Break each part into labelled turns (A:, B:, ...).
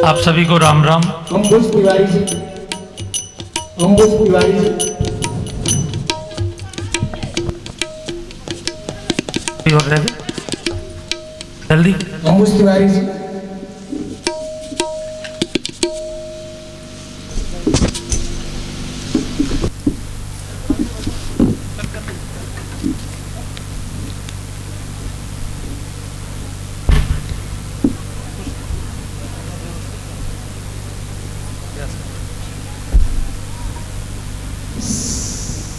A: आप सभी को राम राम।
B: अंबुज तिवारी जी, अंबुज तिवारी जी,
A: जल्दी।
B: अंबुज तिवारी जी,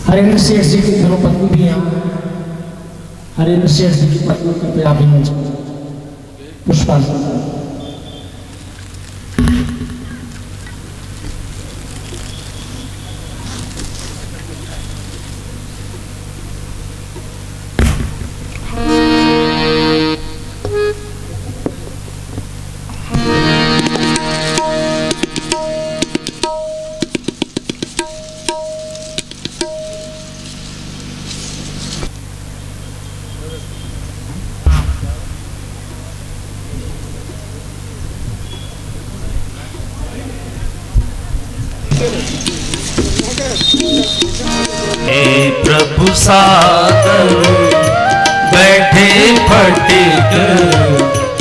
B: हरेंद्र सेठ जी की धर्मपत्नी भी यहाँ। हरेंद्र सेठ जी की पत्नी कृपया भी मंच पुष्पांजलि।
A: हे प्रभु सागर बैठे फटिक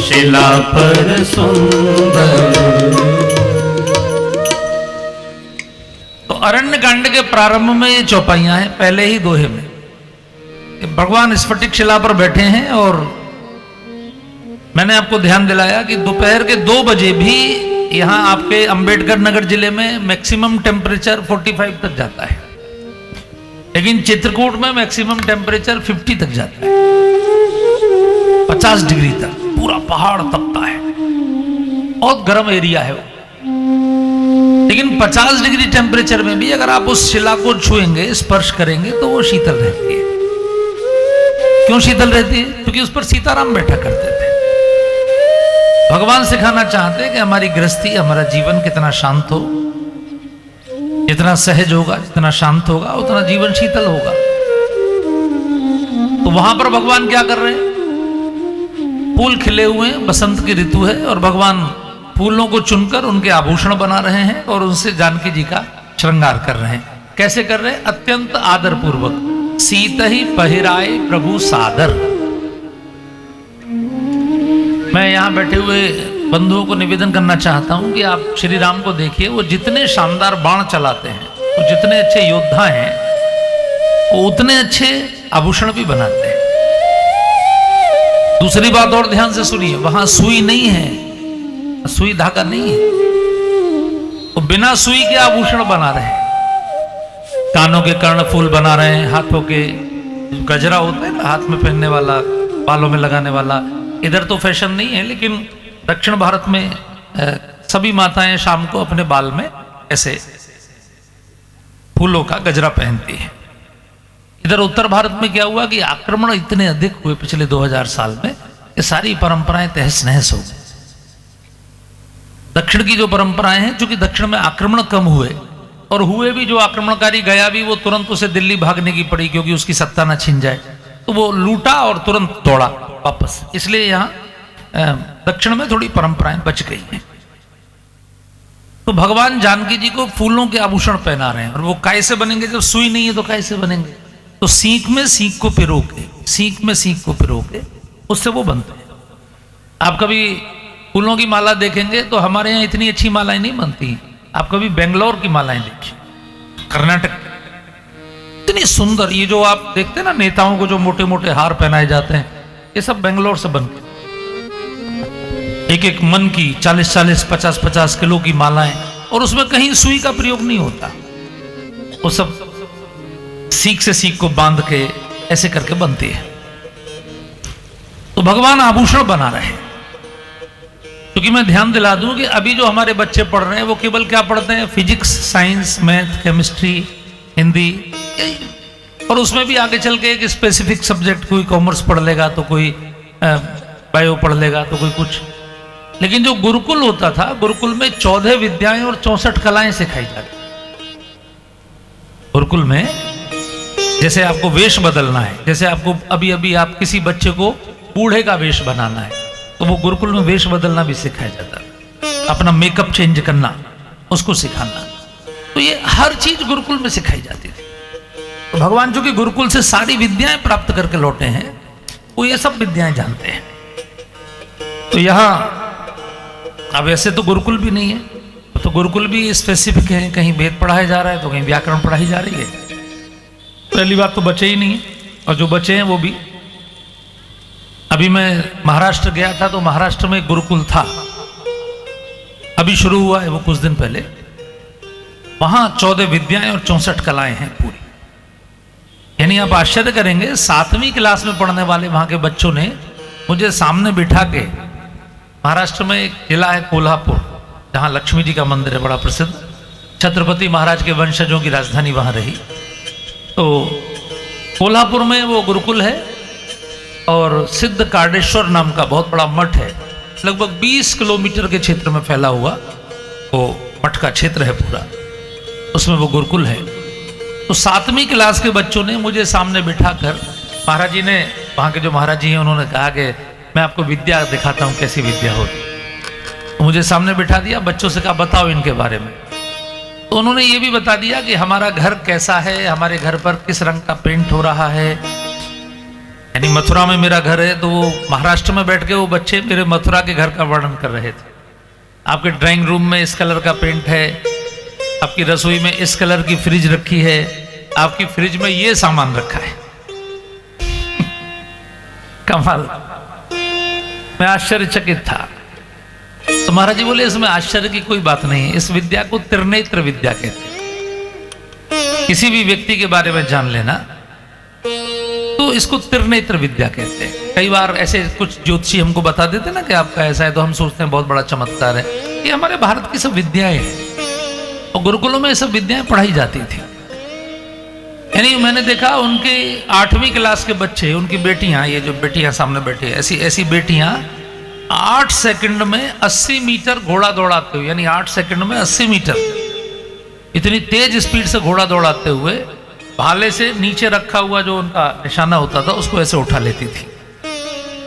A: शिला पर सुंदर। तो अरण्य कांड के प्रारंभ में ये चौपाइयां हैं, पहले ही दोहे में भगवान स्फटिक शिला पर बैठे हैं। और मैंने आपको ध्यान दिलाया कि दोपहर के 2 बजे भी यहां आपके अंबेडकर नगर जिले में मैक्सिमम टेम्परेचर 45 तक जाता है, लेकिन चित्रकूट में मैक्सिमम टेम्परेचर 50 तक जाता है, 50 डिग्री तक पूरा पहाड़ तपता है, बहुत गर्म एरिया है वो। लेकिन 50 डिग्री टेम्परेचर में भी अगर आप उस शिला को छुएंगे, स्पर्श करेंगे, तो वो शीतल रहती है। क्यों शीतल रहती है? क्योंकि उस पर सीताराम बैठा करते थे। भगवान सिखाना चाहते हैं कि हमारी गृहस्थी, हमारा जीवन कितना शांत हो, जितना सहज होगा, जितना शांत होगा, उतना जीवन शीतल होगा। तो वहां पर भगवान क्या कर रहे हैं? फूल खिले हुए हैं, बसंत की ऋतु है, और भगवान फूलों को चुनकर उनके आभूषण बना रहे हैं और उनसे जानकी जी का श्रृंगार कर रहे हैं। कैसे कर रहे हैं? अत्यंत आदर पूर्वक। सीत ही पहिराए प्रभु सादर। मैं यहां बैठे हुए बंधुओं को निवेदन करना चाहता हूं कि आप श्री राम को देखिए, वो जितने शानदार बाण चलाते हैं, वो जितने अच्छे योद्धा हैं, वो उतने अच्छे आभूषण भी बनाते हैं। दूसरी बात और ध्यान से सुनिए, वहां सुई नहीं है, सुई धागा नहीं है, वो बिना सुई के आभूषण बना रहे हैं। कानों के कर्णफूल बना रहे हैं, हाथों के गजरा होता है ना, हाथ में पहनने वाला, बालों में लगाने वाला। इधर तो फैशन नहीं है, लेकिन दक्षिण भारत में सभी माताएं शाम को अपने बाल में ऐसे फूलों का गजरा पहनती हैं। इधर उत्तर भारत में क्या हुआ कि आक्रमण इतने अधिक हुए पिछले 2000 साल में, ये सारी परंपराएं तहस नहस हो गई। दक्षिण की जो परंपराएं हैं, चूंकि दक्षिण में आक्रमण कम हुए, और हुए भी, जो आक्रमणकारी गया भी, वो तुरंत उसे दिल्ली भागने की पड़ी क्योंकि उसकी सत्ता न छिन जाए, तो वो लूटा और तुरंत दौड़ा वापस। इसलिए यहां दक्षिण में थोड़ी परंपराएं बच गई हैं। तो भगवान जानकी जी को फूलों के आभूषण पहना रहे हैं, और वो काय से बनेंगे? जब सुई नहीं है तो काय से बनेंगे? तो सीख में सीख को पिरो के, सीख में सीख को पिरो के उससे वो बनते हैं। आप कभी फूलों की माला देखेंगे तो हमारे यहाँ इतनी अच्छी मालाएं नहीं बनती। आप कभी बेंगलोर की मालाएं देखिए, कर्नाटक, इतनी सुंदर। ये जो आप देखते हैं ना, नेताओं को जो मोटे मोटे हार पहनाए जाते हैं, ये सब बेंगलोर से बनते। एक एक मन की 40-40, 50-50 किलो की मालाएं, और उसमें कहीं सुई का प्रयोग नहीं होता। वो सब सीख से सीख को बांध के ऐसे करके बनती है। तो भगवान आभूषण बना रहे हैं। क्योंकि मैं ध्यान दिला दूं कि अभी जो हमारे बच्चे पढ़ रहे हैं, वो केवल क्या पढ़ते हैं? Physics, science, math, chemistry, Hindi, और उसमें भी आगे चल के एक स्पेसिफिक सब्जेक्ट, कोई कॉमर्स पढ़ लेगा तो कोई बायो पढ़ लेगा तो कोई कुछ। लेकिन जो गुरुकुल होता था, गुरुकुल में 14 विद्याएं और 64 कलाएं सिखाई जाती। गुरुकुल में जैसे आपको वेश बदलना है, जैसे आपको अभी अभी आप किसी बच्चे को बूढ़े का वेश बनाना है, तो वो गुरुकुल में वेश बदलना भी सिखाया जाता है, अपना मेकअप चेंज करना उसको सिखाना। तो ये हर चीज गुरुकुल में सिखाई जाती थी। तो भगवान जो कि गुरुकुल से सारी विद्याएं प्राप्त करके लौटे हैं, वो ये सब विद्याएं जानते हैं। तो यहाँ अब ऐसे तो गुरुकुल भी नहीं है, तो गुरुकुल भी स्पेसिफिक है, कहीं वेद पढ़ाया जा रहा है तो कहीं व्याकरण पढ़ाई जा रही है। पहली बात तो बचे ही नहीं है, और जो बचे हैं वो भी। अभी मैं महाराष्ट्र गया था, तो महाराष्ट्र में एक गुरुकुल था, अभी शुरू हुआ है वो कुछ दिन पहले। वहां 14 विद्याएं और 64 कलाएं हैं पूरी। यानी आप आश्चर्य करेंगे, 7वीं क्लास में पढ़ने वाले वहां के बच्चों ने मुझे सामने बिठा के, महाराष्ट्र में एक जिला है कोल्हापुर, जहां लक्ष्मी जी का मंदिर है बड़ा प्रसिद्ध, छत्रपति महाराज के वंशजों की राजधानी वहां रही। तो कोल्हापुर में वो गुरुकुल है, और सिद्ध कार्डेश्वर नाम का बहुत बड़ा मठ है, लगभग 20 किलोमीटर के क्षेत्र में फैला हुआ वो मठ का क्षेत्र है पूरा, उसमें वो गुरुकुल है। तो 7वीं क्लास के बच्चों ने मुझे सामने बिठाकर, महाराज जी ने, वहाँ के जो महाराज जी हैं, उन्होंने कहा कि मैं आपको विद्या दिखाता हूँ कैसी विद्या होती। तो मुझे सामने बिठा दिया, बच्चों से कहा बताओ इनके बारे में। तो उन्होंने ये भी बता दिया कि हमारा घर कैसा है, हमारे घर पर किस रंग का पेंट हो रहा है। यानी मथुरा में मेरा घर है, तो वो महाराष्ट्र में बैठ के वो बच्चे मेरे मथुरा के घर का वर्णन कर रहे थे। आपके ड्राइंग रूम में इस कलर का पेंट है, आपकी रसोई में इस कलर की फ्रिज रखी है, आपकी फ्रिज में ये सामान रखा है। कमाल, मैं आश्चर्यचकित था। तो महाराज जी बोले इसमें आश्चर्य की कोई बात नहीं है, इस विद्या को त्रिनेत्र विद्या कहते हैं। किसी भी व्यक्ति के बारे में जान लेना तो इसको त्रिनेत्र विद्या कहते हैं। कई बार ऐसे कुछ ज्योतिषी हमको बता देते ना कि आपका ऐसा है, तो हम सोचते हैं बहुत बड़ा चमत्कार है। ये हमारे भारत की सब विद्याएं हैं, और गुरुकुलों में ये सब विद्याएं पढ़ाई जाती थी। यानी मैंने देखा उनके 8वीं क्लास के बच्चे, उनकी बेटियां, ये जो बेटियां सामने बैठी है, ऐसी ऐसी बेटियां 8 सेकंड में 80 मीटर घोड़ा दौड़ाते हुए, यानी 8 सेकंड में 80 मीटर, इतनी तेज स्पीड से घोड़ा दौड़ाते हुए भाले से नीचे रखा हुआ जो उनका निशाना होता था उसको ऐसे उठा लेती थी।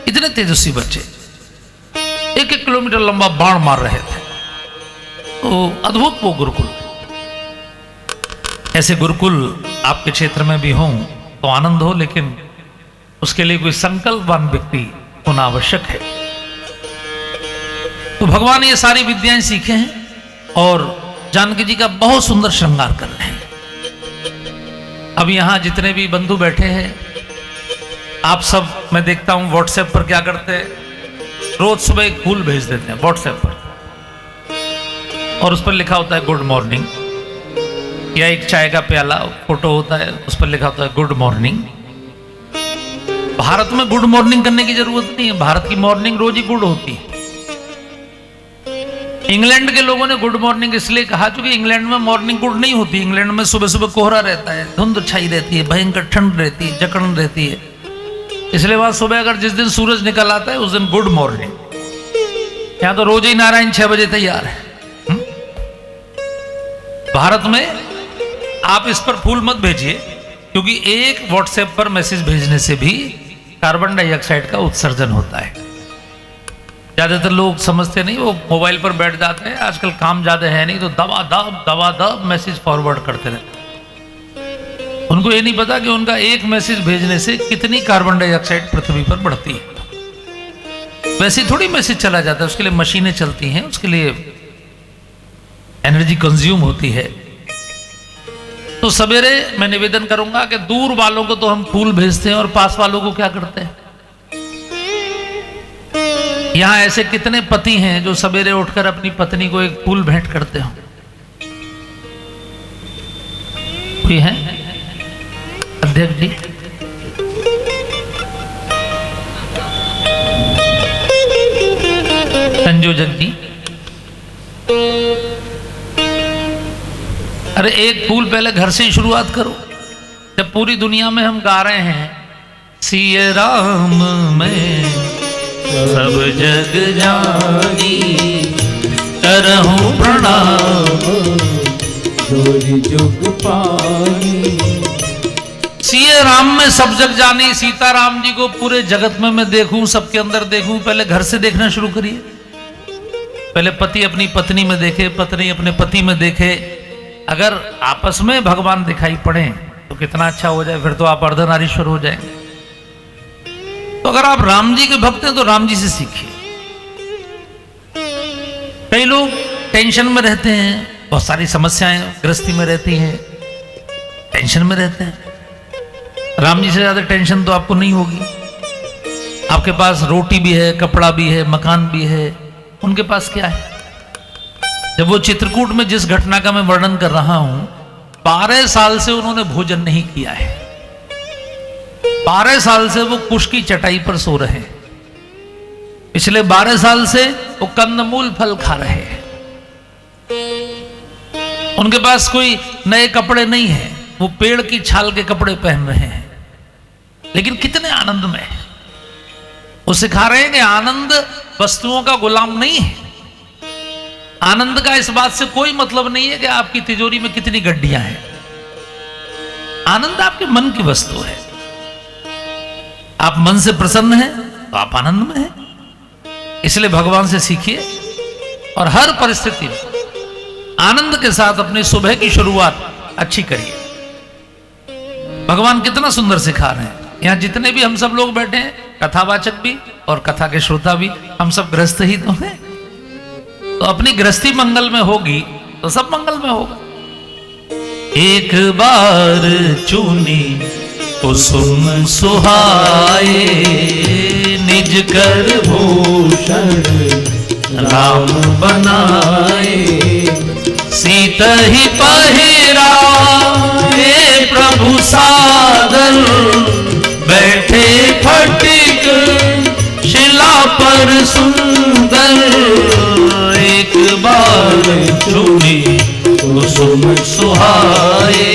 A: इतने तेजस्वी बच्चे 1-1 किलोमीटर लंबा बाण मार रहे थे। तो अद्भुत वो गुरुकुल। ऐसे गुरुकुल आपके क्षेत्र में भी हों तो आनंद हो, लेकिन उसके लिए कोई संकल्पवान व्यक्ति होना आवश्यक है। तो भगवान ये सारी विद्याएं सीखे हैं और जानकी जी का बहुत सुंदर श्रृंगार कर रहे हैं। अब यहां जितने भी बंधु बैठे हैं, आप सब, मैं देखता हूं व्हाट्सएप पर क्या करते हैं, रोज सुबह एक फूल भेज देते हैं व्हाट्सएप पर, और उस पर लिखा होता है गुड मॉर्निंग, या एक चाय का प्याला फोटो होता है, उस पर लिखा होता है गुड मॉर्निंग। भारत में गुड मॉर्निंग करने की जरूरत नहीं है, भारत की मॉर्निंग रोज ही गुड होती है। इंग्लैंड के लोगों ने गुड मॉर्निंग इसलिए कहा क्योंकि इंग्लैंड में मॉर्निंग गुड नहीं होती। इंग्लैंड में सुबह सुबह कोहरा रहता है, धुंध छाई रहती है, भयंकर ठंड रहती है, जकड़न रहती है, इसलिए वहां सुबह अगर जिस दिन सूरज निकल आता है उस दिन गुड मॉर्निंग। यहां तो रोज ही नारायण 6 बजे तैयार है। भारत में आप इस पर फूल मत भेजिए, क्योंकि एक व्हाट्सएप पर मैसेज भेजने से भी कार्बन डाइऑक्साइड का उत्सर्जन होता है। ज्यादातर लोग समझते नहीं, वो मोबाइल पर बैठ जाते हैं, आजकल काम ज्यादा है नहीं, तो दबा मैसेज फॉरवर्ड करते रहते। उनको ये नहीं पता कि उनका एक मैसेज भेजने से कितनी कार्बन डाइऑक्साइड पृथ्वी पर बढ़ती है। वैसे थोड़ी मैसेज चला जाता है, उसके लिए मशीनें चलती हैं, उसके लिए एनर्जी कंज्यूम होती है। तो सवेरे मैं निवेदन करूंगा कि दूर वालों को तो हम फूल भेजते हैं, और पास वालों को क्या करते हैं। यहां ऐसे कितने पति हैं जो सवेरे उठकर अपनी पत्नी को एक फूल भेंट करते हो? कोई है अध्यक्ष जी? संयोजक जी? अरे एक फूल पहले घर से ही शुरुआत करो। जब पूरी दुनिया में हम गा रहे हैं सिया राम में सब जग जानी, करहूं प्रणाम जोरी जुग पानी। सिए राम में सब जग जानी, सीताराम जी को पूरे जगत में मैं देखूं, सबके अंदर देखूं। पहले घर से देखना शुरू करिए। पहले पति अपनी पत्नी में देखे, पत्नी अपने पति में देखे। अगर आपस में भगवान दिखाई पड़े तो कितना अच्छा हो जाए, फिर तो आप अर्धनारीश्वर हो जाएंगे। तो अगर आप राम जी के भक्त हैं तो राम जी से सीखिए। कई लोग टेंशन में रहते हैं, बहुत सारी समस्याएं गृहस्थी में रहती हैं, टेंशन में रहते हैं। राम जी से ज्यादा टेंशन तो आपको नहीं होगी। आपके पास रोटी भी है, कपड़ा भी है, मकान भी है, उनके पास क्या है? जब वो चित्रकूट में जिस घटना का मैं वर्णन कर रहा हूं, 12 साल से उन्होंने भोजन नहीं किया है। 12 साल से वो कुश की चटाई पर सो रहे हैं। पिछले 12 साल से वो कंदमूल फल खा रहे हैं। उनके पास कोई नए कपड़े नहीं है, वो पेड़ की छाल के कपड़े पहन रहे हैं, लेकिन कितने आनंद में है। वो सिखा रहे हैं कि आनंद वस्तुओं का गुलाम नहीं है। आनंद का इस बात से कोई मतलब नहीं है कि आपकी तिजोरी में कितनी गड्डियां हैं। आनंद आपके मन की वस्तु है। आप मन से प्रसन्न हैं तो आप आनंद में हैं। इसलिए भगवान से सीखिए और हर परिस्थिति में आनंद के साथ अपनी सुबह की शुरुआत अच्छी करिए। भगवान कितना सुंदर सिखा रहे हैं। यहां जितने भी हम सब लोग बैठे हैं, कथावाचक भी और कथा के श्रोता भी, हम सब गृहस्थ ही तो हैं। तो अपनी गृहस्थी मंगल में होगी तो सब मंगल में होगा। एक बार चुनी कुसुम सुहाए, निज कर भूषण राम बनाए। सीता ही पहिरा हे प्रभु सादर, बैठे फटिक शिला पर सुंदर। एक बार चुनी कुसुम सुहाए,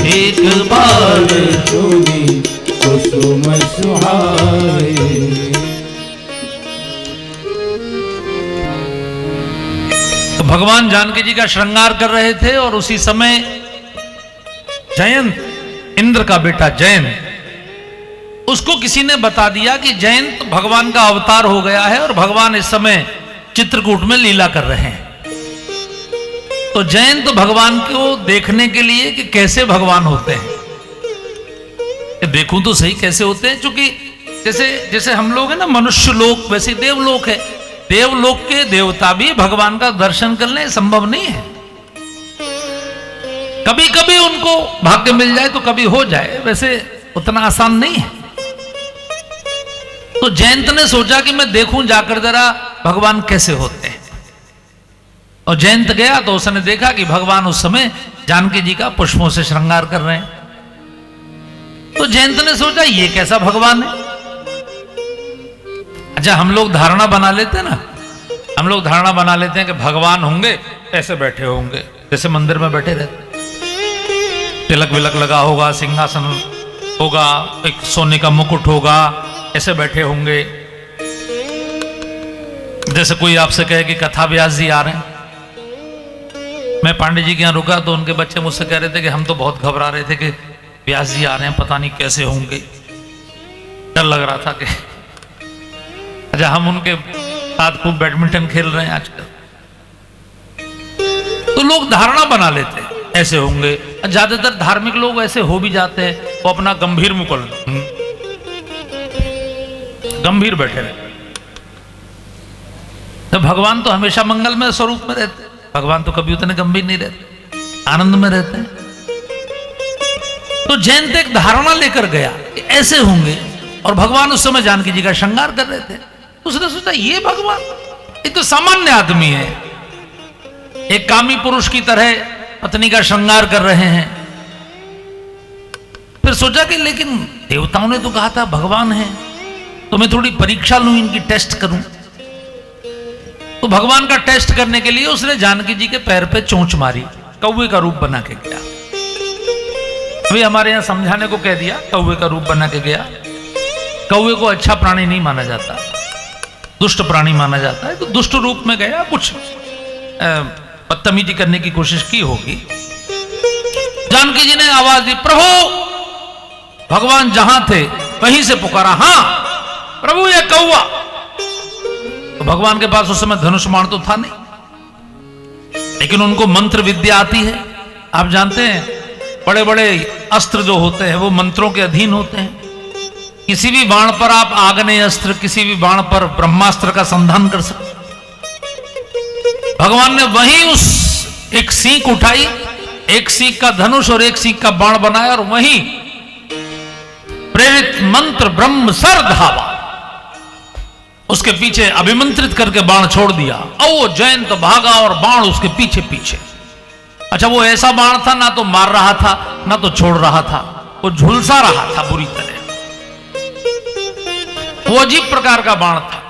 A: एक बार
C: चुनी कुसुम सुहाए।
A: तो भगवान जानकी जी का श्रृंगार कर रहे थे और उसी समय जयंत, इंद्र का बेटा जयंत, उसको किसी ने बता दिया कि जयंत भगवान का अवतार हो गया है और भगवान इस समय चित्रकूट में लीला कर रहे हैं। तो जयंत भगवान को देखने के लिए कि कैसे भगवान होते हैं, देखूं तो सही कैसे होते हैं। क्योंकि जैसे जैसे हम लोग हैं ना मनुष्य लोक, वैसे देवलोक है। देवलोक के देवता भी भगवान का दर्शन करने संभव नहीं है। कभी कभी उनको भाग्य मिल जाए तो कभी हो जाए, वैसे उतना आसान नहीं है। तो जयंत ने सोचा कि मैं देखूं जाकर जरा भगवान कैसे होते हैं। और जयंत गया तो उसने देखा कि भगवान उस समय जानकी जी का पुष्पों से श्रृंगार कर रहे हैं। तो जयंत ने सोचा ये कैसा भगवान है। अच्छा, हम लोग धारणा बना लेते हैं ना, हम लोग धारणा बना लेते हैं कि भगवान होंगे ऐसे बैठे होंगे जैसे मंदिर में बैठे रहते, तिलक विलक लगा होगा, सिंहासन होगा, एक सोने का मुकुट होगा, ऐसे बैठे होंगे। जैसे कोई आपसे कहे कि कथा व्यास जी आ रहे हैं। मैं पांडे जी के यहाँ रुका तो उनके बच्चे मुझसे कह रहे थे कि हम तो बहुत घबरा रहे थे कि व्यास जी आ रहे हैं, पता नहीं कैसे होंगे, डर लग रहा था कि। अच्छा, हम उनके साथ खूब बैडमिंटन खेल रहे हैं आजकल। तो लोग धारणा बना लेते हैं ऐसे होंगे। ज्यादातर धार्मिक लोग ऐसे हो भी जाते हैं, वो अपना गंभीर मुकुल गंभीर बैठे रहते। तो भगवान तो हमेशा मंगलमय स्वरूप में रहते हैं। भगवान तो कभी उतने गंभीर नहीं रहते, आनंद में रहते हैं। तो जयंत एक धारणा लेकर गया कि ऐसे होंगे, और भगवान उस समय जानकी जी का श्रृंगार कर रहे थे। तो उसने सोचा ये भगवान, ये तो सामान्य आदमी है, एक कामी पुरुष की तरह पत्नी का श्रृंगार कर रहे हैं। फिर सोचा कि लेकिन देवताओं ने तो कहा था भगवान है, तो मैं थोड़ी परीक्षा लूं, इनकी टेस्ट करूं। तो भगवान का टेस्ट करने के लिए उसने जानकी जी के पैर पे चोंच मारी, कौवे का रूप बना के गया। अभी हमारे यहां समझाने को कह दिया, कौवे का रूप बना के गया। कौवे को अच्छा प्राणी नहीं माना जाता, दुष्ट प्राणी माना जाता है। तो दुष्ट रूप में गया, कुछ बदतमीजी करने की कोशिश की होगी। जानकी जी ने आवाज दी, प्रभु भगवान जहां थे वहीं से पुकारा, हाँ प्रभु ये कौवा। तो भगवान के पास उस समय धनुष बाण तो था नहीं, लेकिन उनको मंत्र विद्या आती है। आप जानते हैं बड़े बड़े अस्त्र जो होते हैं वो मंत्रों के अधीन होते हैं। किसी भी बाण पर आप आग्नेय अस्त्र, किसी भी बाण पर ब्रह्मास्त्र का संधान कर सकते। भगवान ने वहीं उस एक सीख उठाई, एक सीख का धनुष और एक सीख का बाण बनाया और वहीं प्रेरित मंत्र ब्रह्म सर धावा, उसके पीछे अभिमंत्रित करके बाण छोड़ दिया। ओ जयंत भागा और बाण उसके पीछे पीछे। अच्छा, वो ऐसा बाण था ना तो मार रहा था ना तो छोड़ रहा था, वो झुलसा रहा था बुरी तरह। वो अजीब प्रकार का बाण था,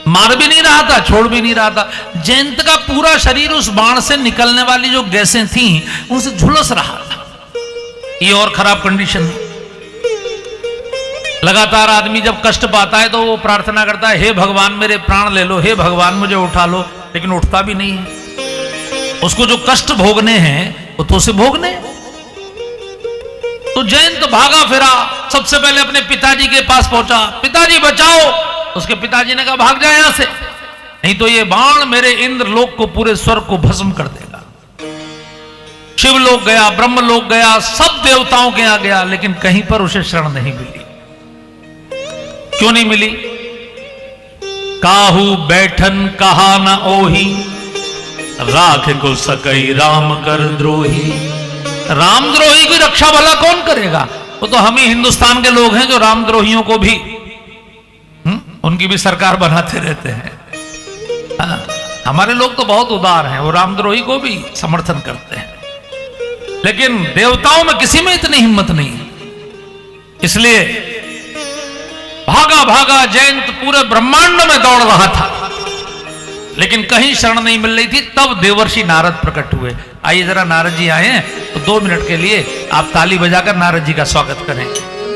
A: मार भी नहीं रहा था छोड़ भी नहीं रहा था। जयंत का पूरा शरीर उस बाण से निकलने वाली जो गैसें थीं उनसे झुलस रहा था। ये और खराब कंडीशन है। लगातार आदमी जब कष्ट पाता है तो वो प्रार्थना करता है, हे भगवान मेरे प्राण ले लो, हे भगवान मुझे उठा लो, लेकिन उठता भी नहीं है। उसको जो कष्ट भोगने हैं वो तो उसे भोगने। तो जयंत भागा फिरा, सबसे पहले अपने पिताजी के पास पहुंचा, पिताजी बचाओ। उसके पिताजी ने कहा भाग जाए यहां से, नहीं तो ये बाण मेरे इंद्रलोक को, पूरे स्वर्ग को भस्म कर देगा। शिवलोक गया, ब्रह्मलोक गया, सब देवताओं के यहां गया, लेकिन कहीं पर उसे शरण नहीं मिली। क्यों नहीं मिली? काहू बैठन कहा न ओही, राख को सकई राम कर द्रोही। रामद्रोही की रक्षा भला कौन करेगा? वो तो हम ही हिंदुस्तान के लोग हैं जो रामद्रोहियों को भी उनकी भी सरकार बनाते रहते हैं। हमारे लोग तो बहुत उदार हैं, वो रामद्रोही को भी समर्थन करते हैं, लेकिन देवताओं में किसी में इतनी हिम्मत नहीं है। इसलिए भागा भागा जयंत पूरे ब्रह्मांड में दौड़ रहा था, लेकिन कहीं शरण नहीं मिल रही थी। तब देवर्षि नारद प्रकट हुए। आइए जरा नारद जी आए हैं तो 2 मिनट के लिए आप ताली बजाकर नारद जी का स्वागत करें।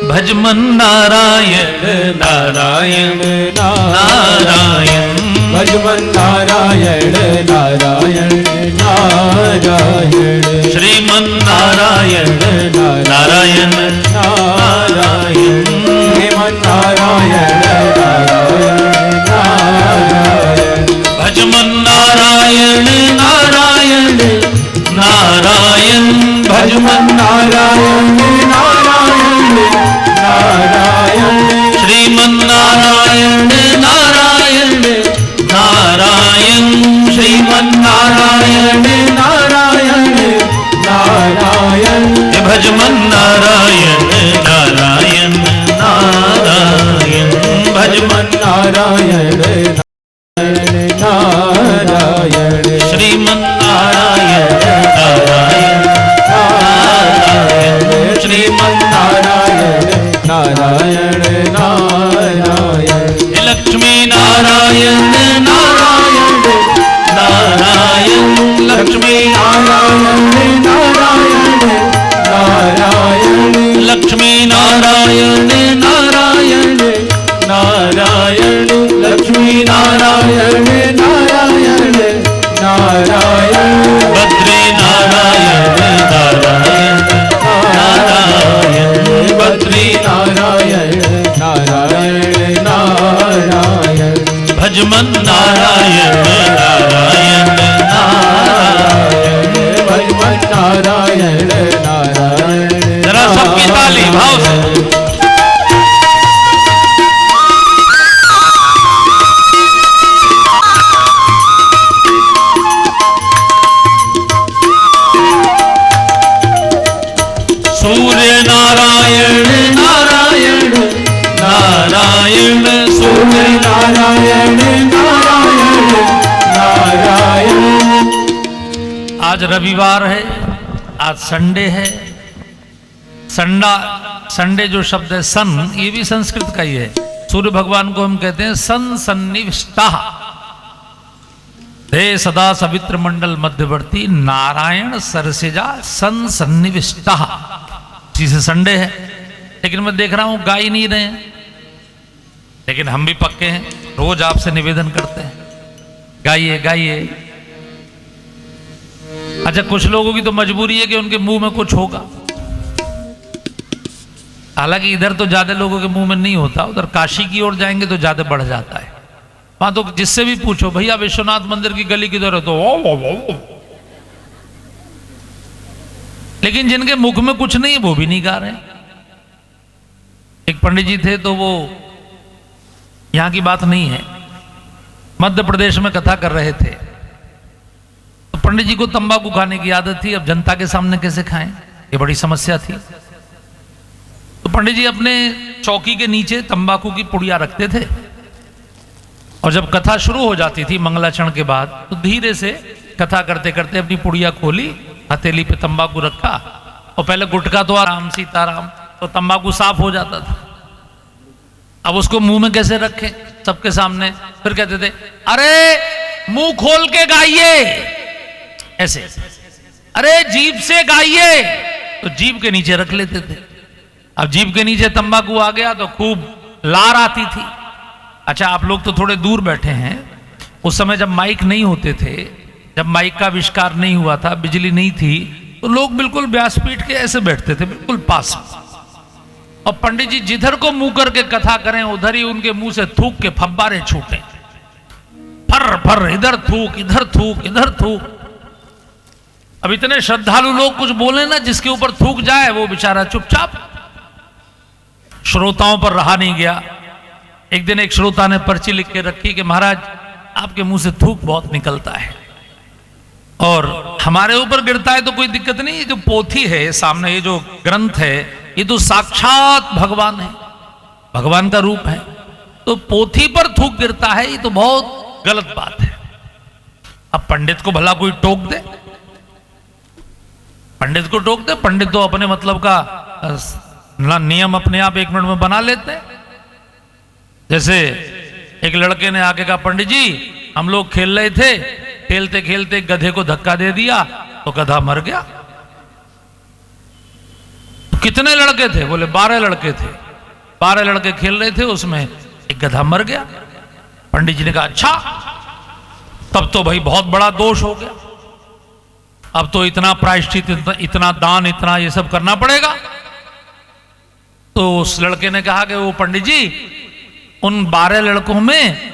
A: भजमन नारायण नारायण नारायण,
C: भजमन नारायण नारायण नारायण,
A: श्रीमन नारायण नारायण नारायण,
C: श्रीमन नारायण नारायण,
A: भजमन नारायण नारायण नारायण, भजमन
C: नारायण नारायण नारायण,
A: श्रीमन नारायण नारायण नारायण, श्रीमन नारायण
C: नारायण नारायण,
A: भजमन नारायण नारायण नारायण, भजमन
C: नारायण नारायण,
A: श्रीमन नारायण नारायण नारायण, श्रीमन
C: नारायण नारायण नारायण,
A: लक्ष्मी नारायण नारायण नारायण, लक्ष्मी
C: नारायण नारायण नारायण,
A: लक्ष्मी नारायण नारायण
C: नारायण, लक्ष्मी नारायण नारायण नारायण,
A: बद्री नारायण नारायण नारायण, बद्री
C: नारायण नारायण नारायण,
A: भजमन नारायण नारायण नारायण,
C: भजमन नारायण नारायण।
A: जरा सबकी ताली भाव से। सूर्य नारायण नारायण नारायण, सूर्य
C: नारायण नारायण नारायण।
A: आज रविवार है, आज संडे है। संडे जो शब्द है सन, ये भी संस्कृत का ही है। सूर्य भगवान को हम कहते हैं सन सन्निविष्टा, हे सदा सवित्र मंडल मध्यवर्ती नारायण सरसिजा सन सन्निविष्टा। इसी से संडे है। लेकिन मैं देख रहा हूं गा ही नहीं रहे हैं, लेकिन हम भी पक्के हैं, रोज आपसे निवेदन करते हैं गाइए गाइए। अच्छा, कुछ लोगों की तो मजबूरी है कि उनके मुंह में कुछ होगा, हालांकि इधर तो ज्यादा लोगों के मुंह में नहीं होता, उधर काशी की ओर जाएंगे तो ज्यादा बढ़ जाता है। वहां तो जिससे भी पूछो भैया विश्वनाथ मंदिर की गली किधर है, तो ओ। लेकिन जिनके मुख में कुछ नहीं वो भी नहीं गा रहे। एक पंडित जी थे, तो वो यहां की बात नहीं है, मध्य प्रदेश में कथा कर रहे थे। तो पंडित जी को तंबाकू खाने की आदत थी, अब जनता के सामने कैसे खाएं, ये बड़ी समस्या थी। तो पंडित जी अपने चौकी के नीचे तंबाकू की पुड़िया रखते थे, और जब कथा शुरू हो जाती थी मंगलाचरण के बाद, तो धीरे से कथा करते करते अपनी पुड़िया खोली, हथेली पे तंबाकू रखा, और पहले गुटखा तो राम सीताराम, तो तंबाकू साफ हो जाता था। अब उसको मुंह में कैसे रखें सबके सामने, फिर कहते थे अरे मुंह खोल के गाइए, ऐसे, अरे जीभ से गाइए, तो जीभ के नीचे रख लेते थे। अब जीभ के नीचे तंबाकू आ गया तो खूब लार आती थी। अच्छा, आप लोग तो थोड़े दूर बैठे हैं, उस समय जब माइक नहीं होते थे, जब माइक का आविष्कार नहीं हुआ था, बिजली नहीं थी, तो लोग बिल्कुल व्यासपीठ के ऐसे बैठते थे, बिल्कुल पास में, और पंडित जी जिधर को मुंह करके कथा करें उधर ही उनके मुंह से थूक के फब्बारे छूटे, फर फर, इधर थूक इधर थूक इधर थूक। अब इतने श्रद्धालु लोग कुछ बोले ना, जिसके ऊपर थूक जाए वो बेचारा चुपचाप। श्रोताओं पर रहा नहीं गया। एक दिन एक श्रोता ने पर्ची लिख के रखी कि महाराज आपके मुंह से थूक बहुत निकलता है, और हमारे ऊपर गिरता है तो कोई दिक्कत नहीं, ये जो पोथी है सामने, ये जो ग्रंथ है, ये तो साक्षात भगवान है, भगवान का रूप है, तो पोथी पर थूक गिरता है, ये तो बहुत गलत बात है। अब पंडित को भला कोई टोक दे, पंडित को टोक दे, पंडित तो अपने मतलब का नियम अपने आप 1 मिनट में बना लेते हैं। जैसे एक लड़के ने आके कहा पंडित जी हम लोग खेल रहे थे, खेलते खेलते गधे को धक्का दे दिया तो गधा मर गया। कितने लड़के थे? बोले 12 लड़के थे, 12 लड़के खेल रहे थे, उसमें एक गधा मर गया। पंडित जी ने कहा अच्छा, तब तो भाई बहुत बड़ा दोष हो गया, अब तो इतना प्रायश्चित, इतना दान, इतना ये सब करना पड़ेगा। तो उस लड़के ने कहा कि वो पंडित जी उन 12 लड़कों में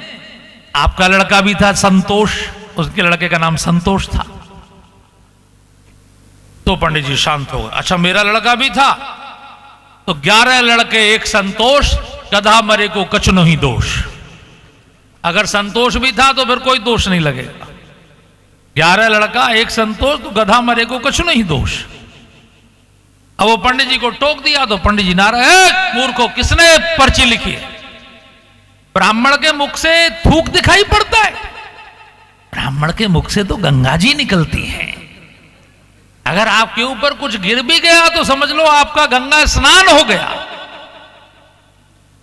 A: आपका लड़का भी था संतोष, उसके लड़के का नाम संतोष था। तो पंडित जी शांत हो गए। अच्छा मेरा लड़का भी था, तो 11 लड़के एक संतोष, गधा मरे को कछु नहीं दोष। अगर संतोष भी था तो फिर कोई दोष नहीं लगेगा। 11 लड़का एक संतोष, तो गधा मरे को कछु नहीं दोष। अब वो पंडित जी को टोक दिया तो पंडित जी नारायण, मूर्खों किसने पर्ची लिखी? ब्राह्मण के मुख से थूक दिखाई पड़ता है? ब्राह्मण के मुख से तो गंगा जी निकलती है। अगर आपके ऊपर कुछ गिर भी गया तो समझ लो आपका गंगा स्नान हो गया।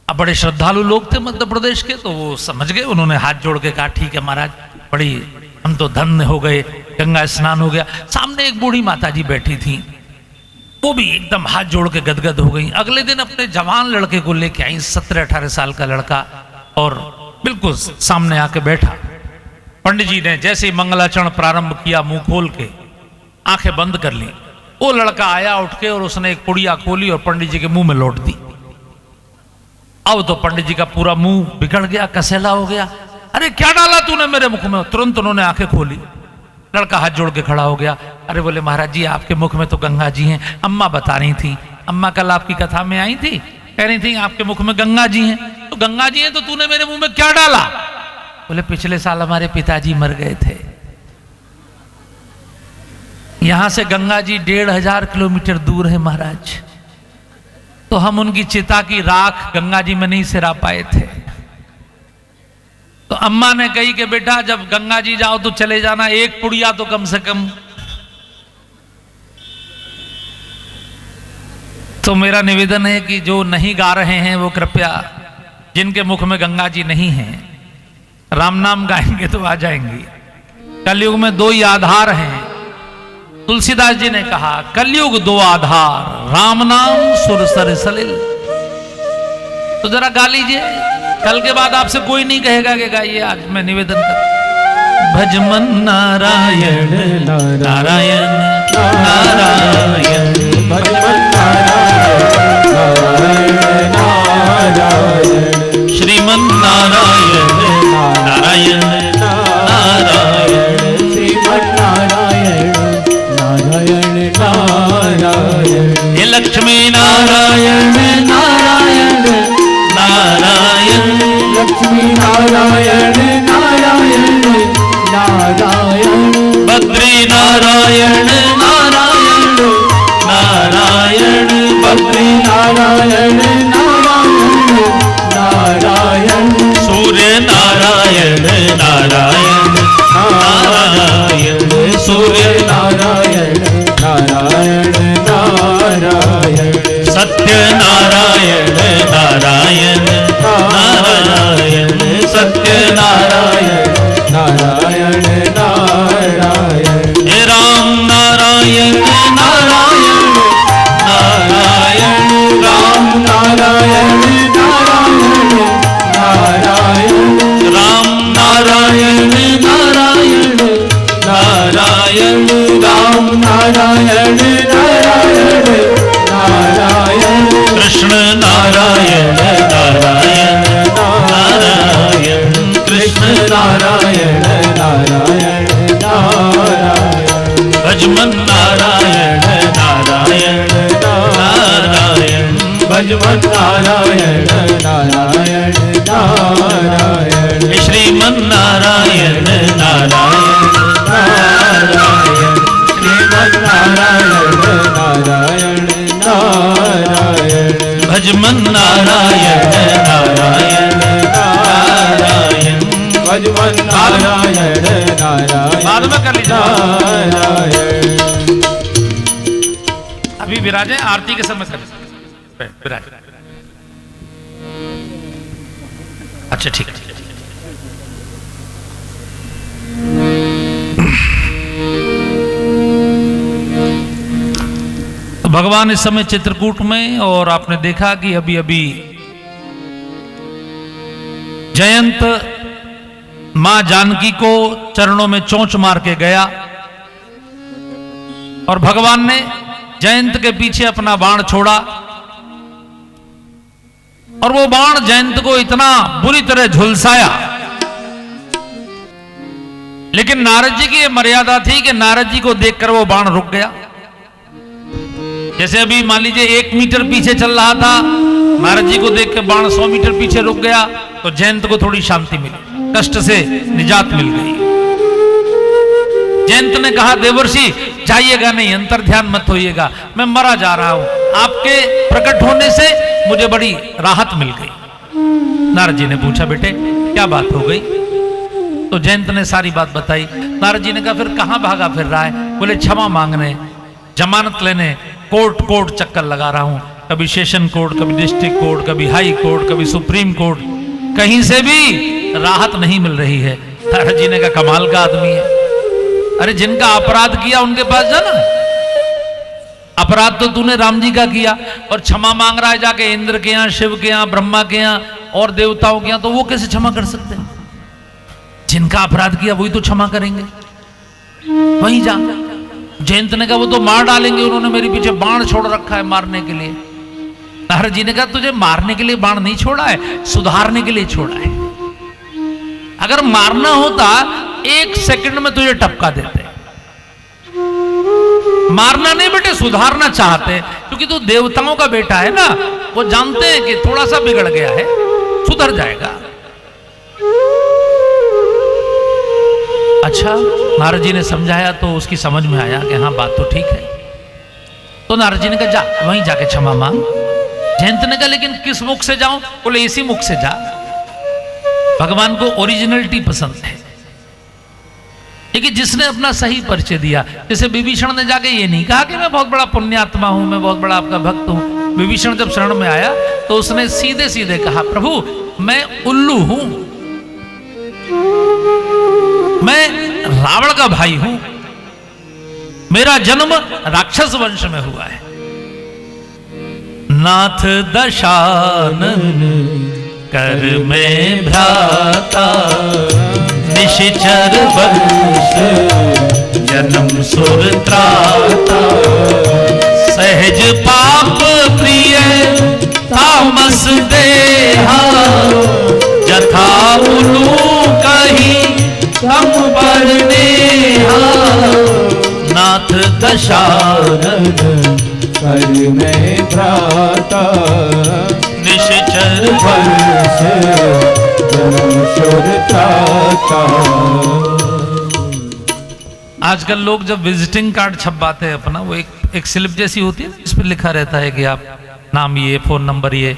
A: अब बड़े श्रद्धालु लोग थे मध्य प्रदेश के, तो वो समझ गए, उन्होंने हाथ जोड़ के कहा ठीक है महाराज, बड़ी हम तो धन्य हो गए, गंगा स्नान हो गया। सामने एक बूढ़ी माता जी बैठी थी, वो भी एकदम हाथ जोड़ के गदगद हो गई। अगले दिन अपने जवान लड़के को लेके आई, 17-18 साल का लड़का, और बिल्कुल सामने आके बैठा। पंडित जी ने जैसे ही मंगलाचरण प्रारंभ किया, मुंह खोल के आंखें बंद कर ली, वो लड़का आया उठ के और उसने एक पुड़िया खोली और पंडित जी के मुंह में लौट दी। अब तो पंडित जी का पूरा मुंह बिगड़ गया, कसेला हो गया। अरे क्या डाला तूने मेरे मुख में? तुरंत उन्होंने आंखें खोली, लड़का हाथ जोड़ के खड़ा हो गया। अरे बोले महाराज जी आपके मुख में तो गंगा जी हैं, अम्मा बता रही थी, अम्मा कल आपकी कथा में आई थी, कह रही थी आपके मुख में गंगा जी हैं। तो गंगा जी हैं तो तूने मेरे मुंह में क्या डाला? बोले पिछले साल हमारे पिताजी मर गए थे, यहां से गंगा जी 1500 किलोमीटर दूर है महाराज, तो हम उनकी चिता की राख गंगा जी में नहीं सिरा पाए थे। तो अम्मा ने कही कि बेटा जब गंगा जी जाओ तो चले जाना, एक पुड़िया तो कम से कम। तो मेरा निवेदन है कि जो नहीं गा रहे हैं वो कृपया, जिनके मुख में गंगा जी नहीं है, राम नाम गाएंगे तो आ जाएंगी। कलयुग में 2 ही आधार हैं। तुलसीदास जी ने कहा कलयुग 2 आधार, राम नाम सुर सर सलिल। तो जरा गा लीजिए, कल के बाद आपसे कोई नहीं कहेगा कि गाइए। आज मैं निवेदन कर, भजमन नारायण नारायण नारायण,
C: भजमन नारायण
A: श्रीमन नारायण नारायण नारायण हे लक्ष्मी नारायण नारायण नारायण
C: लक्ष्मी नारायण नारायण नारायण
A: बद्री नारायण नारायण नारायण बद्री
C: नारायण नारायण नारायण
A: सूर्य नारायण नारायण नारायण सूर्य
C: नारायण नारायण नारायण
A: सत्य नारायण नारायण नारायण सत्य नारायण
C: नारायण नारायण
A: हे राम नारायण नारायण नारायण राम
C: नारायण नारायण नारायण
A: राम नारायण नारायण नारायण
C: राम नारायण नारायण नारायण
A: कृष्ण नारायण नारायण नारायण कृष्ण
C: नारायण नारायण नारायण
A: भजमन नारायण नारायण नारायण
C: भजमन नारायण नारायण नारायण
A: श्रीमन नारायण नारायण
C: नारायण श्रीमन नारायण नारायण नारायण
A: भजमन नारायण नारायण नारायण
C: भजमन नारायण नारायण
A: बाद में कर लीजिए
C: नारायण
A: अभी विराजे आरती के समय कर विराज अच्छा ठीक है तो भगवान इस समय चित्रकूट में और आपने देखा कि अभी अभी जयंत मां जानकी को चरणों में चोंच मार के गया और भगवान ने जयंत के पीछे अपना बाण छोड़ा और वो बाण जयंत को इतना बुरी तरह झुलसाया। लेकिन नारद जी की ये मर्यादा थी कि नारद जी को देखकर वो बाण रुक गया। जैसे अभी मान लीजिए 1 मीटर पीछे चल रहा था, नारद जी को देख के बाण 100 मीटर पीछे रुक गया तो जयंत को थोड़ी शांति मिली, कष्ट से निजात मिल गई। जयंत ने कहा देवर्षि जाइएगा नहीं, अंतर ध्यान मत होइएगा, मैं मरा जा रहा हूं, आपके प्रकट होने से मुझे बड़ी राहत मिल गई। नारद जी ने पूछा बेटे क्या बात हो गई? तो जयंत ने सारी बात बताई। नारद जी ने कहा फिर कहां भागा फिर रहा है? बोले क्षमा मांगने, जमानत लेने, कोर्ट कोर्ट चक्कर लगा रहा हूं, कभी सेशन कोर्ट, कभी डिस्ट्रिक्ट कोर्ट, कभी हाई कोर्ट, कभी सुप्रीम कोर्ट, कहीं से भी राहत नहीं मिल रही है। नारद जी ने कहा कमाल का आदमी है, अरे जिनका अपराध किया उनके पास जाना, अपराध तो तूने राम जी का किया और क्षमा मांग रहा है जाके इंद्र के यहां, शिव के यहां, ब्रह्मा के यहां और देवताओं के यहां, तो वो कैसे क्षमा कर सकते हैं? जिनका अपराध किया वही तो क्षमा करेंगे, वहीं जा। जयंत ने कहा वो तो मार डालेंगे, उन्होंने मेरे पीछे बाण छोड़ रखा है मारने के लिए। नारद जी ने कहा तुझे मारने के लिए बाण नहीं छोड़ा है, सुधारने के लिए छोड़ा है। अगर मारना होता 1 सेकंड में तुझे टपका देते, मारना नहीं बेटे, सुधारना चाहते, क्योंकि तू देवताओं का बेटा है ना, वो जानते हैं कि थोड़ा सा बिगड़ गया है, सुधर जाएगा। अच्छा, नारद जी ने समझाया तो उसकी समझ में आया कि हाँ बात तो ठीक है। तो नारद जी ने कहा जा वहीं जाके क्षमा मांग। जयंत ने कहा लेकिन किस मुख से जाऊं? बोले इसी मुख से जा। भगवान को ओरिजिनलिटी पसंद है, लेकिन जिसने अपना सही परिचय दिया, जैसे विभीषण ने जाके ये नहीं कहा कि मैं बहुत बड़ा पुण्यात्मा हूं, मैं बहुत बड़ा आपका भक्त हूं। विभीषण जब शरण में आया तो उसने सीधे सीधे कहा प्रभु मैं उल्लू हूं, मैं रावण का भाई हूं, मेरा जन्म राक्षस वंश में हुआ है। नाथ दशानन कर में भ्राता, निशिचर वंश जन्म सुर त्राता, सहज पाप प्रिय तामस देहा जथा उलू कही तम बरनेहा नाथ दशानन
C: कर में भ्राता
A: निश्चर
C: वर्ष जन्म शुरताता।
A: आजकल लोग जब विजिटिंग कार्ड छपवाते हैं अपना, वो एक स्लिप जैसी होती है जिस पर लिखा रहता है कि आप नाम ये, फोन नंबर ये,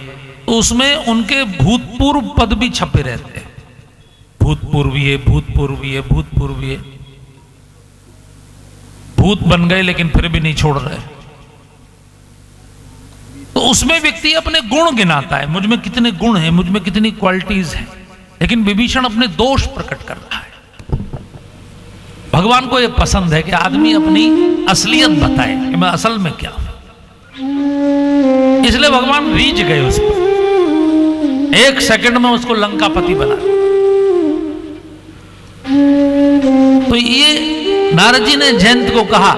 A: तो उसमें उनके भूतपूर्व पद भी छपे रहते हैं। भूतपूर्वीय, भूतपूर्वीय, भूतपूर्वीय। भूत बन गए लेकिन फिर भी नहीं छोड़ रहे। तो उसमें व्यक्ति अपने गुण गिनाता है, मुझ में कितने गुण हैं, मुझ में कितनी क्वालिटीज हैं। लेकिन विभीषण अपने दोष प्रकट कर रहा है। भगवान को यह पसंद है कि आदमी अपनी असलियत बताए कि मैं असल में क्या हूं। इसलिए भगवान रीझ गए उस पर, 1 सेकंड में उसको लंकापति बना। तो ये नारद जी ने जयंत को कहा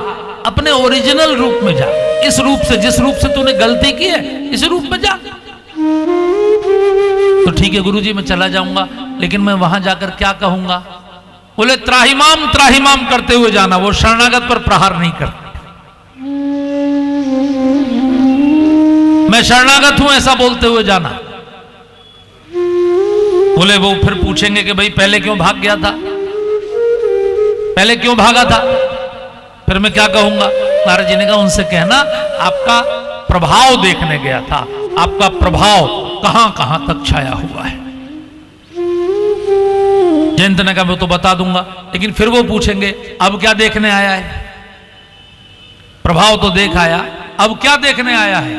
A: अपने ओरिजिनल रूप में जा, इस रूप से, जिस रूप से तूने गलती की है इस रूप में जा। तो ठीक है गुरुजी मैं चला जाऊंगा, लेकिन मैं वहां जाकर क्या कहूंगा? बोले त्राहिमाम त्राहिमाम करते हुए जाना, वो शरणागत पर प्रहार नहीं करते। मैं शरणागत हूं ऐसा बोलते हुए जाना। बोले वो फिर पूछेंगे कि भाई पहले क्यों भाग गया था, पहले क्यों भागा था? फिर मैं क्या कहूंगा? नारद जी ने कहा उनसे कहना आपका प्रभाव देखने गया था, आपका प्रभाव कहां कहां तक छाया हुआ है। जयंत ने कहा मैं तो बता दूंगा, लेकिन फिर वो पूछेंगे अब क्या देखने आया है? प्रभाव तो देख आया, अब क्या देखने आया है?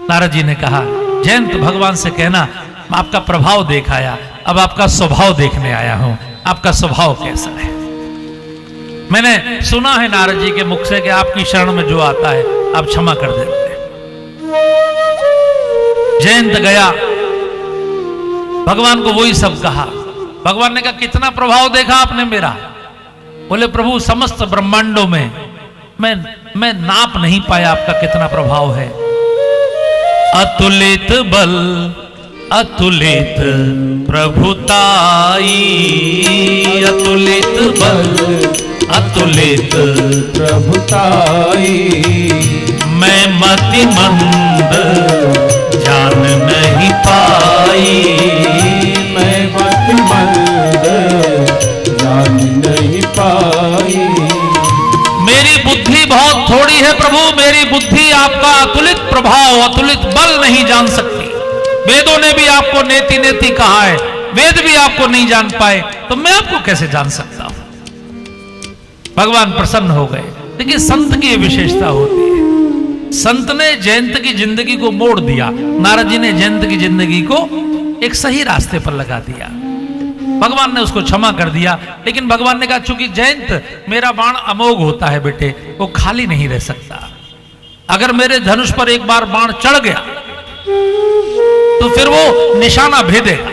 A: नारद जी ने कहा जयंत भगवान से कहना आपका प्रभाव देख आया, अब आपका स्वभाव देखने आया हूं, आपका स्वभाव कैसा है। मैंने सुना है नारद जी के मुख से कि आपकी शरण में जो आता है आप क्षमा कर देते हैं। जयंत गया, भगवान को वही सब कहा। भगवान ने कहा कितना प्रभाव देखा आपने मेरा? बोले प्रभु समस्त ब्रह्मांडों में मैं नाप नहीं पाया आपका कितना प्रभाव है। अतुलित बल अतुलित प्रभुताई, अतुलित बल अतुलित
C: प्रभुताई,
A: मैं मति मंद जान नहीं पाई,
C: मैं मति मंद जान नहीं पाई।
A: मेरी बुद्धि बहुत थोड़ी है प्रभु, मेरी बुद्धि आपका अतुलित प्रभाव अतुलित बल नहीं जान सकती। वेदों ने भी आपको नेति नेति कहा है, वेद भी आपको नहीं जान पाए, तो मैं आपको कैसे जान सकता हूं? भगवान प्रसन्न हो गए। देखिए संत की विशेषता होती है, संत ने जयंत की जिंदगी को मोड़ दिया, नारद जी ने जयंत की जिंदगी को एक सही रास्ते पर लगा दिया। भगवान ने उसको क्षमा कर दिया, लेकिन भगवान ने कहा चूंकि जयंत मेरा बाण अमोघ होता है बेटे, वो खाली नहीं रह सकता। अगर मेरे धनुष पर एक बार बाण चढ़ गया तो फिर वो निशाना भेदेगा,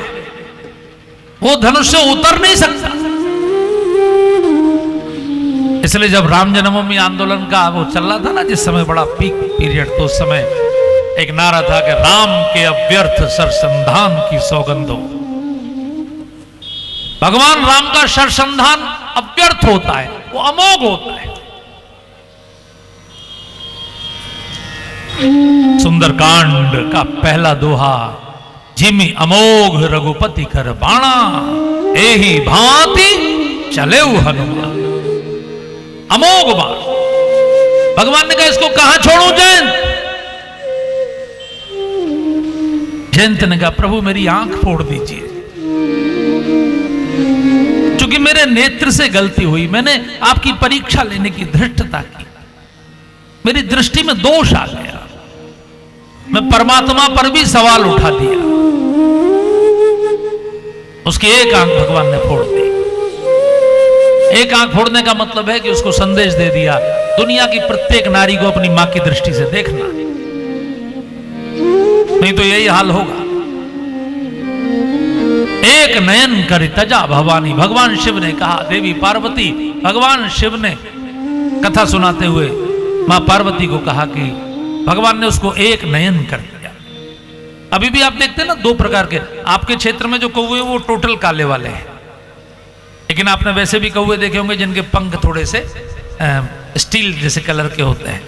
A: वो धनुष से उतर नहीं सकता। इसलिए जब राम जन्मभूमि आंदोलन का वो चल रहा था ना, जिस समय बड़ा पीक पीरियड, तो उस समय एक नारा था कि राम के अव्यर्थ सरसंधान की सौगंधो। भगवान राम का सरसंधान अव्यर्थ होता है, वो अमोघ होता है। सुंदरकांड का पहला दोहा, जिमि अमोघ रघुपति कर बाणा, एही भांति चले हनुमान। अमोघ बाण। भगवान ने कहा इसको कहां छोड़ू जयंत? जयंत ने कहा प्रभु मेरी आंख फोड़ दीजिए, क्योंकि मेरे नेत्र से गलती हुई, मैंने आपकी परीक्षा लेने की धृष्टता की, मेरी दृष्टि में दोष आ गया, मैं परमात्मा पर भी सवाल उठा दिया। उसकी एक आंख भगवान ने फोड़ दी। एक आंख फोड़ने का मतलब है कि उसको संदेश दे दिया दुनिया की प्रत्येक नारी को अपनी मां की दृष्टि से देखना, नहीं तो यही हाल होगा। एक नयन करि तजा भवानी, भगवान शिव ने कहा, देवी पार्वती, भगवान शिव ने कथा सुनाते हुए मां पार्वती को कहा कि भगवान ने उसको एक नयन कर अभी भी आप देखते हैं ना, दो प्रकार के। आपके क्षेत्र में जो कौवे वो टोटल काले वाले हैं, लेकिन आपने वैसे भी कौवे देखे होंगे जिनके पंख थोड़े से स्टील जैसे कलर के होते हैं।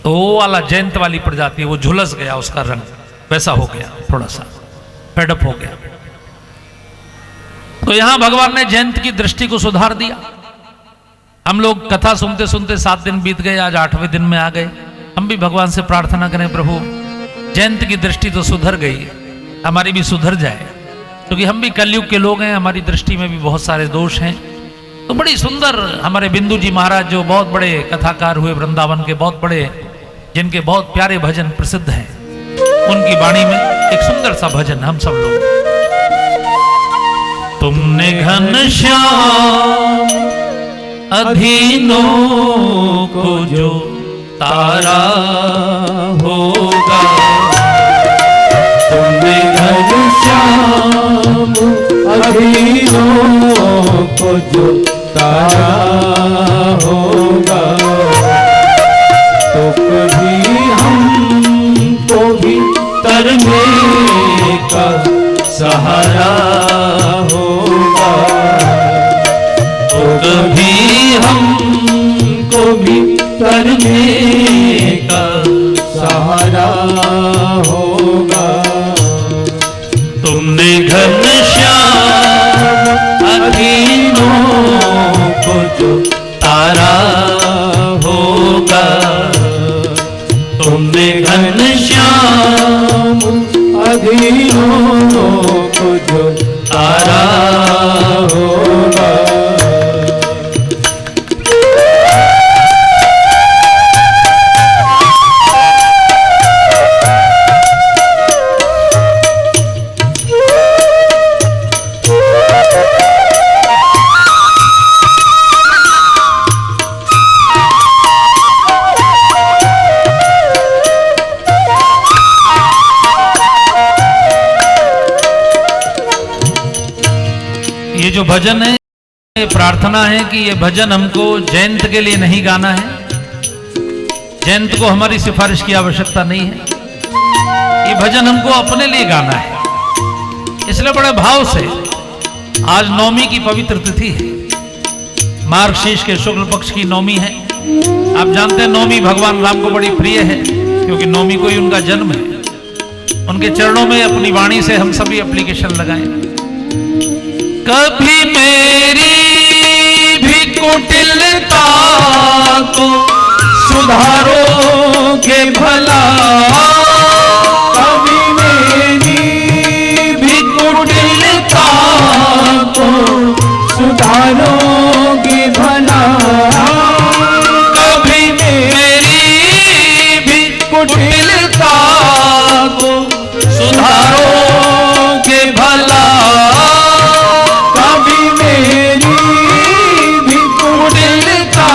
A: तो वो वाला जयंत वाली प्रजाति है, वो झुलस गया, उसका रंग वैसा हो गया, थोड़ा सा फेडअप हो गया। तो यहां भगवान ने जयंत की दृष्टि को सुधार दिया। हम लोग कथा सुनते सुनते 7 दिन बीत गए, आज 8वें दिन में आ गए। हम भी भगवान से प्रार्थना करें, प्रभु जयंत की दृष्टि तो सुधर गई, हमारी भी सुधर जाए, क्योंकि हम भी कलयुग के लोग हैं, हमारी दृष्टि में भी बहुत सारे दोष हैं। तो बड़ी सुंदर हमारे बिंदु जी महाराज, जो बहुत बड़े कथाकार हुए वृंदावन के, बहुत बड़े, जिनके बहुत प्यारे भजन प्रसिद्ध हैं, उनकी वाणी में एक सुंदर सा भजन हम सब लोग। तुमने घनश्याम अधीनों को जो तारा होगा,
C: तुमने घनश्याम अधीनों को जो तारा होगा, तो कभी हमको भी तरने का सहारा होगा, तो कभी हमको भी तरने का सहारा होगा।
A: तुमने घनश्याम
C: अधीनों को जो
A: तारा
C: होगा, तुमने घनश्याम अधीनों को जो तारा होगा।
A: ये जो भजन है, ये प्रार्थना है कि ये भजन हमको जयंत के लिए नहीं गाना है, जयंत को हमारी सिफारिश की आवश्यकता नहीं है, ये भजन हमको अपने लिए गाना है। इसलिए बड़े भाव से, आज नवमी की पवित्र तिथि है, मार्गशीर्ष के शुक्ल पक्ष की नवमी है। आप जानते हैं नवमी भगवान राम को बड़ी प्रिय है, क्योंकि नवमी को ही उनका जन्म है। उनके चरणों में अपनी वाणी से हम सभी एप्लीकेशन लगाएं। कभी मेरी भी कुटिलता को सुधारोगे भला,
C: कभी मेरी भी कुटिलता को सुधारोगे भला,
A: कभी मेरी भी कुटिलता को सुधारोगे भला,
C: कभी मेरी भी कुटिलता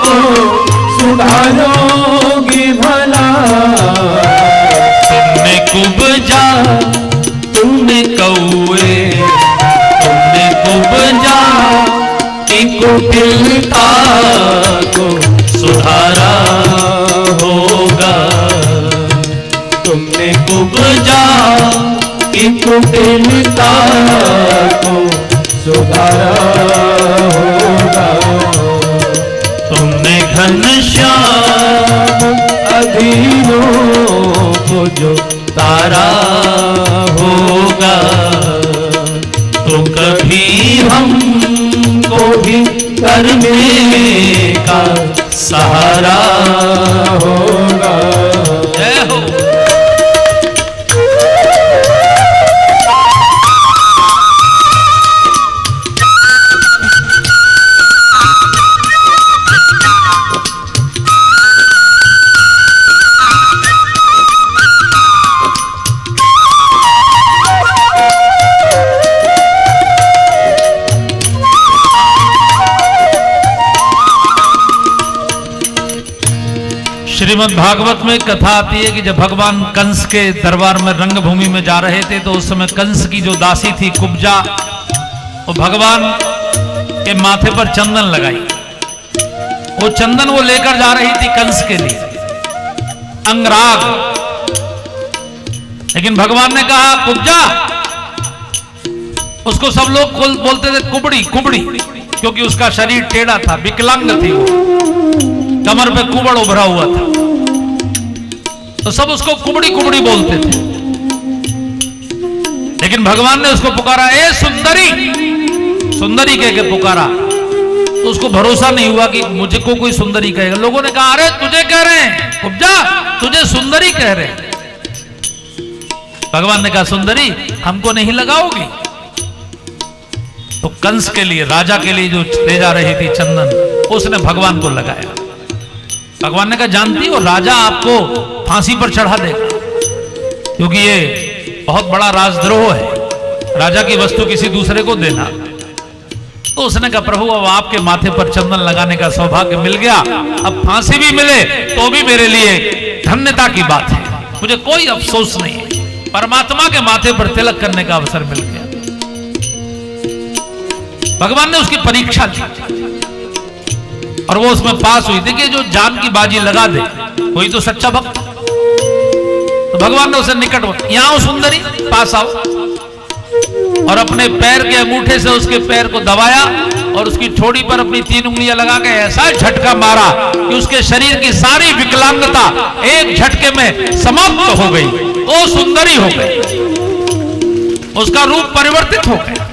C: को सुधारोगे भला।
A: तुमने कुब्जा, तुमने कौए, तुमने कुब्जा की कुटिलता को सुधारा होगा,
C: तुमने
A: कुब्जा
C: की कुटिलता को सुधारा होगा,
A: तुमने घनश्याम
C: अधीनों को जो
A: तारा होगा, तो कभी हमको भी करने का सहारा
C: होगा।
A: जय हो। श्रीमद् भागवत में कथा आती है कि जब भगवान कंस के दरबार में रंगभूमि में जा रहे थे, तो उस समय कंस की जो दासी थी कुब्जा, वो भगवान के माथे पर चंदन लगाई। वो चंदन वो लेकर जा रही थी कंस के लिए, अंगराग, लेकिन भगवान ने कहा कुब्जा, उसको सब लोग बोलते थे कुबड़ी कुबड़ी, क्योंकि उसका शरीर टेढ़ा था, विकलांग थी वो, कमर पे कुबड़ उभरा हुआ था, तो सब उसको कुबड़ी कुबड़ी बोलते थे। लेकिन भगवान ने उसको पुकारा, ए सुंदरी, सुंदरी कह के पुकारा, तो उसको भरोसा नहीं हुआ कि मुझे को कोई सुंदरी कहेगा। लोगों ने कहा, अरे तुझे कह रहे हैं कुब्जा, तुझे सुंदरी कह रहे हैं। भगवान ने कहा, सुंदरी हमको नहीं लगाओगी? तो कंस के लिए, राजा के लिए जो ले जा रही थी चंदन, उसने भगवान को लगाया। भगवान ने कहा, जानती हो राजा आपको फांसी पर चढ़ा देगा, क्योंकि ये बहुत बड़ा राजद्रोह है, राजा की वस्तु किसी दूसरे को देना। तो उसने कहा, प्रभु अब आपके माथे पर चंदन लगाने का सौभाग्य मिल गया, अब फांसी भी मिले तो भी मेरे लिए धन्यता की बात है, मुझे कोई अफसोस नहीं है, परमात्मा के माथे पर तिलक करने का अवसर मिल गया। भगवान ने उसकी परीक्षा ली और वो उसमें पास हुई। देखिए, जो जान की बाजी लगा दे वही तो सच्चा भक्त। तो भगवान ने उसे निकट, यहां आओ सुंदरी, पास आओ, और अपने पैर के अंगूठे से उसके पैर को दबाया और उसकी ठोड़ी पर अपनी 3 उंगलियां लगा के ऐसा झटका मारा कि उसके शरीर की सारी विकलांगता एक झटके में समाप्त हो गई। वो सुंदरी हो गई, उसका रूप परिवर्तित हो गया।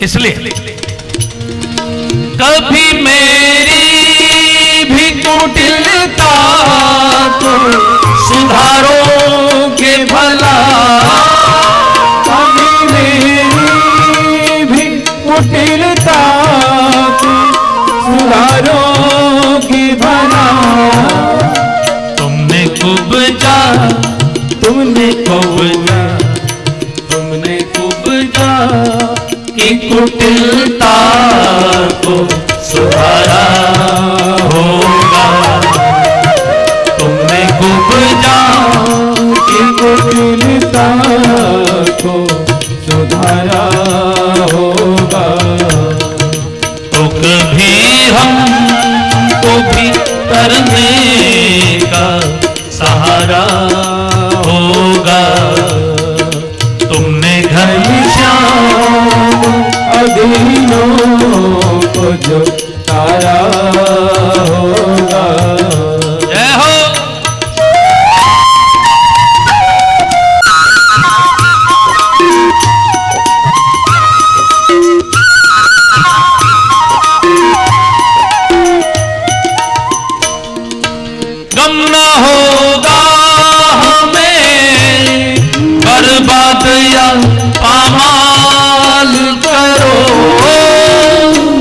A: इसलिए कभी मेरी भी कुटिलता को सुधारोगे भला,
C: कभी मेरी भी कुटिलता को सुधारोगे भला।
A: तुमने कुब्जा,
C: तुमने कुब्जा, तुमने कुब्जा
A: की कुटिलता को सुधारा होगा। तुमने कुब्जा
C: की कुटिलता को सुधारा होगा।
A: तो कभी हमको भी करने का सहारा होगा। तुमने घनश्याम
C: अधीनों को जो तारा होगा।
A: जय हो। गम न होगा हमें बर्बाद या पामाल करो।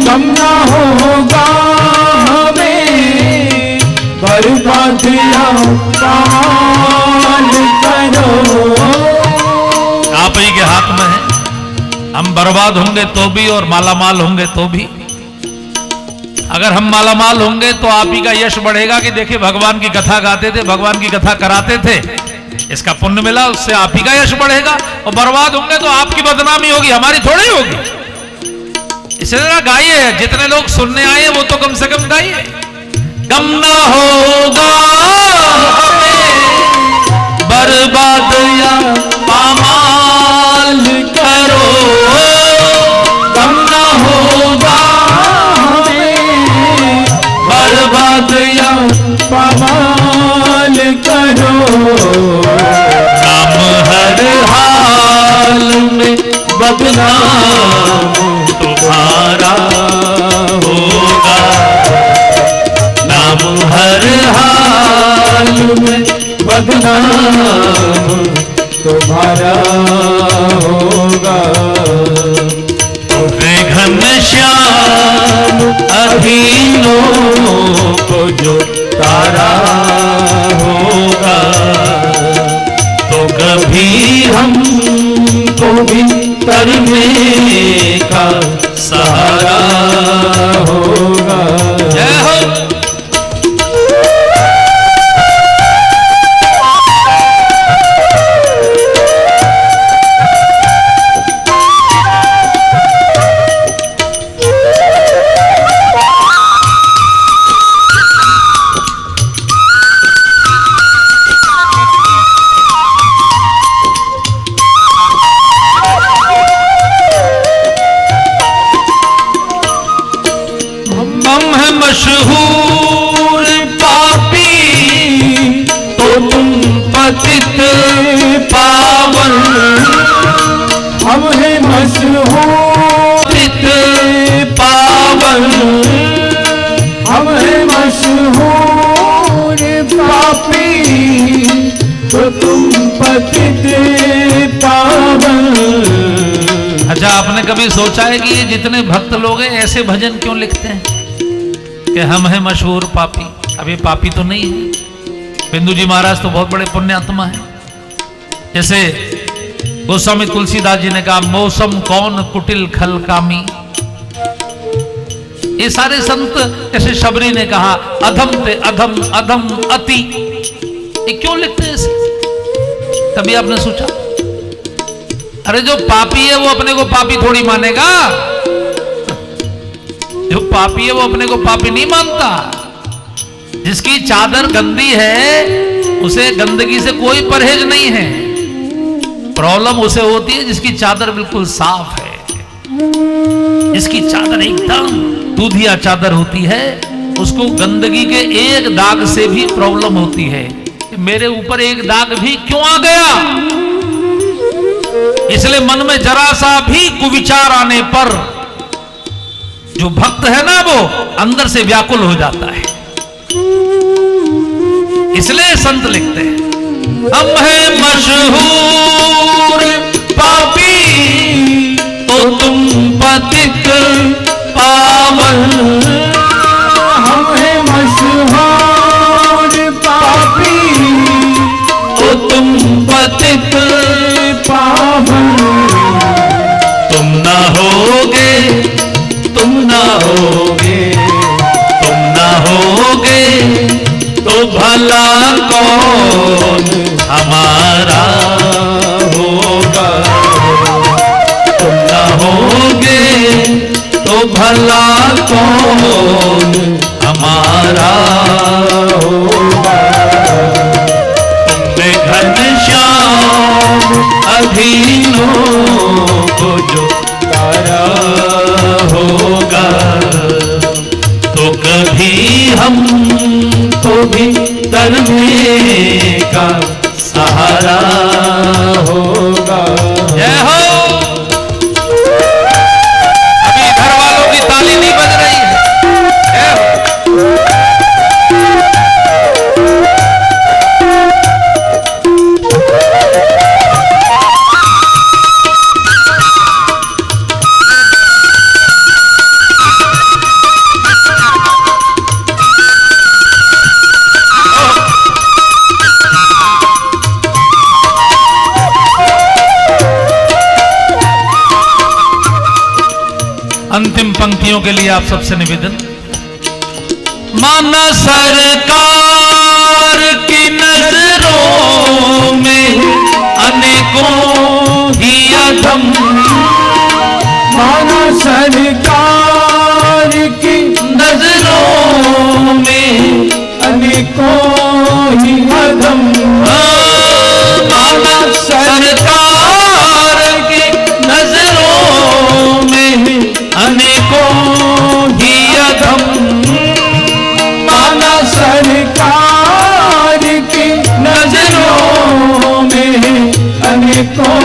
C: गम न होगा हमें बर्बाद या पामाल करो।
A: आप ही के हाथ में है, हम बर्बाद होंगे तो भी और मालामाल होंगे तो भी। अगर हम मालामाल होंगे तो आप ही का यश बढ़ेगा कि देखिए भगवान की कथा गाते थे, भगवान की कथा कराते थे, इसका पुण्य मिला, उससे आप ही का यश बढ़ेगा। और बर्बाद होंगे तो आपकी बदनामी होगी, हमारी थोड़ी होगी। इसलिए गाइए, जितने लोग सुनने आए वो तो कम से कम गाइए। गम न होगा बर्बाद या पामाल करो। गम न होगा बर्बाद या
C: पामाल करो।
A: नाम हर हाल में बदनाम तुम्हारा होगा। नाम हर हाल में
C: बदनाम तुम्हारा होगा।
A: घनश्याम अधीनों को जो तारा होगा। तो कभी हमको भी तरने का सहारा
C: होगा।
A: जय हो। आपने कभी सोचा है कि ये जितने भक्त लोग हैं ऐसे भजन क्यों लिखते हैं कि हम हैं मशहूर पापी? अब ये पापी तो नहीं है। बिंदु जी महाराज तो बहुत बड़े पुण्यात्मा है। जैसे गोस्वामी तुलसीदास जी ने कहा, मौसम कौन कुटिल खल कामी। ये सारे संत, जैसे शबरी ने कहा, अधम ते अधम अधम अति। ये क्यों लिखते हैं ऐसे? कभी आपने सोचा? अरे जो पापी है वो अपने को पापी थोड़ी मानेगा। जो पापी है वो अपने को पापी नहीं मानता। जिसकी चादर गंदी है उसे गंदगी से कोई परहेज नहीं है। प्रॉब्लम उसे होती है जिसकी चादर बिल्कुल साफ है, जिसकी चादर एकदम दूधिया चादर होती है, उसको गंदगी के एक दाग से भी प्रॉब्लम होती है कि मेरे ऊपर एक दाग भी क्यों आ गया। इसलिए मन में जरा सा भी कुविचार आने पर जो भक्त है ना वो अंदर से व्याकुल हो जाता है। इसलिए संत लिखते हैं, हम हैं मशहूर पापी तो तुम पतित पावन।
C: हम हैं मशहूर पापी
A: तो तुम पतित
C: पावन।
A: तुम ना होगे, तुम ना होगे, तुम ना होगे तो भला कौन हमारा होगा। तुम ना होगे तो भला कौन हमारा होगा। तुमने घनश्याम अधीनों को जो तारा होगा तो कभी हम तो भी तरने का सहारा होगा। जय हो। अभी घर वालों की ताली नहीं बज रही है। जय हो। अंतिम पंक्तियों के लिए आप सबसे निवेदन, माना सरकार की नजरों में अनेकों ही अधम।
C: माना सरकार की
A: नजरों में
C: अनेकों ही अधम।
A: माना सरकार की नजरों में अनेकों ही अधम।
C: माना सरकार की नजरों में अनेकों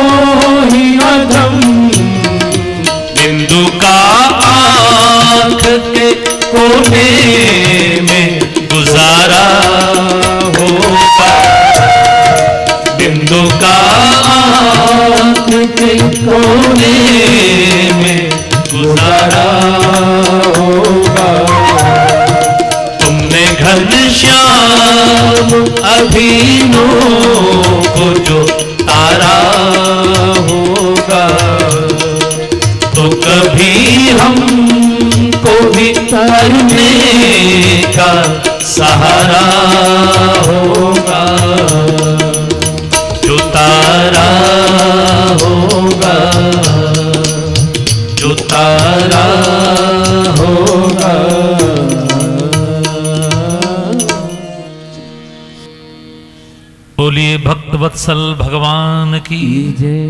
C: ही अधम।
A: बिंदु का आंख के कोने में गुजारा होगा। बिंदु का आंख के कोने में गुजारा होगा। तुमने घनश्याम अधीनों को जो तारा होगा तो कभी हमको भी तरने का सहारा होगा। जो तारा होगा, जो तारा होगा। बोलिए भक्त वत्सल भगवान की जय।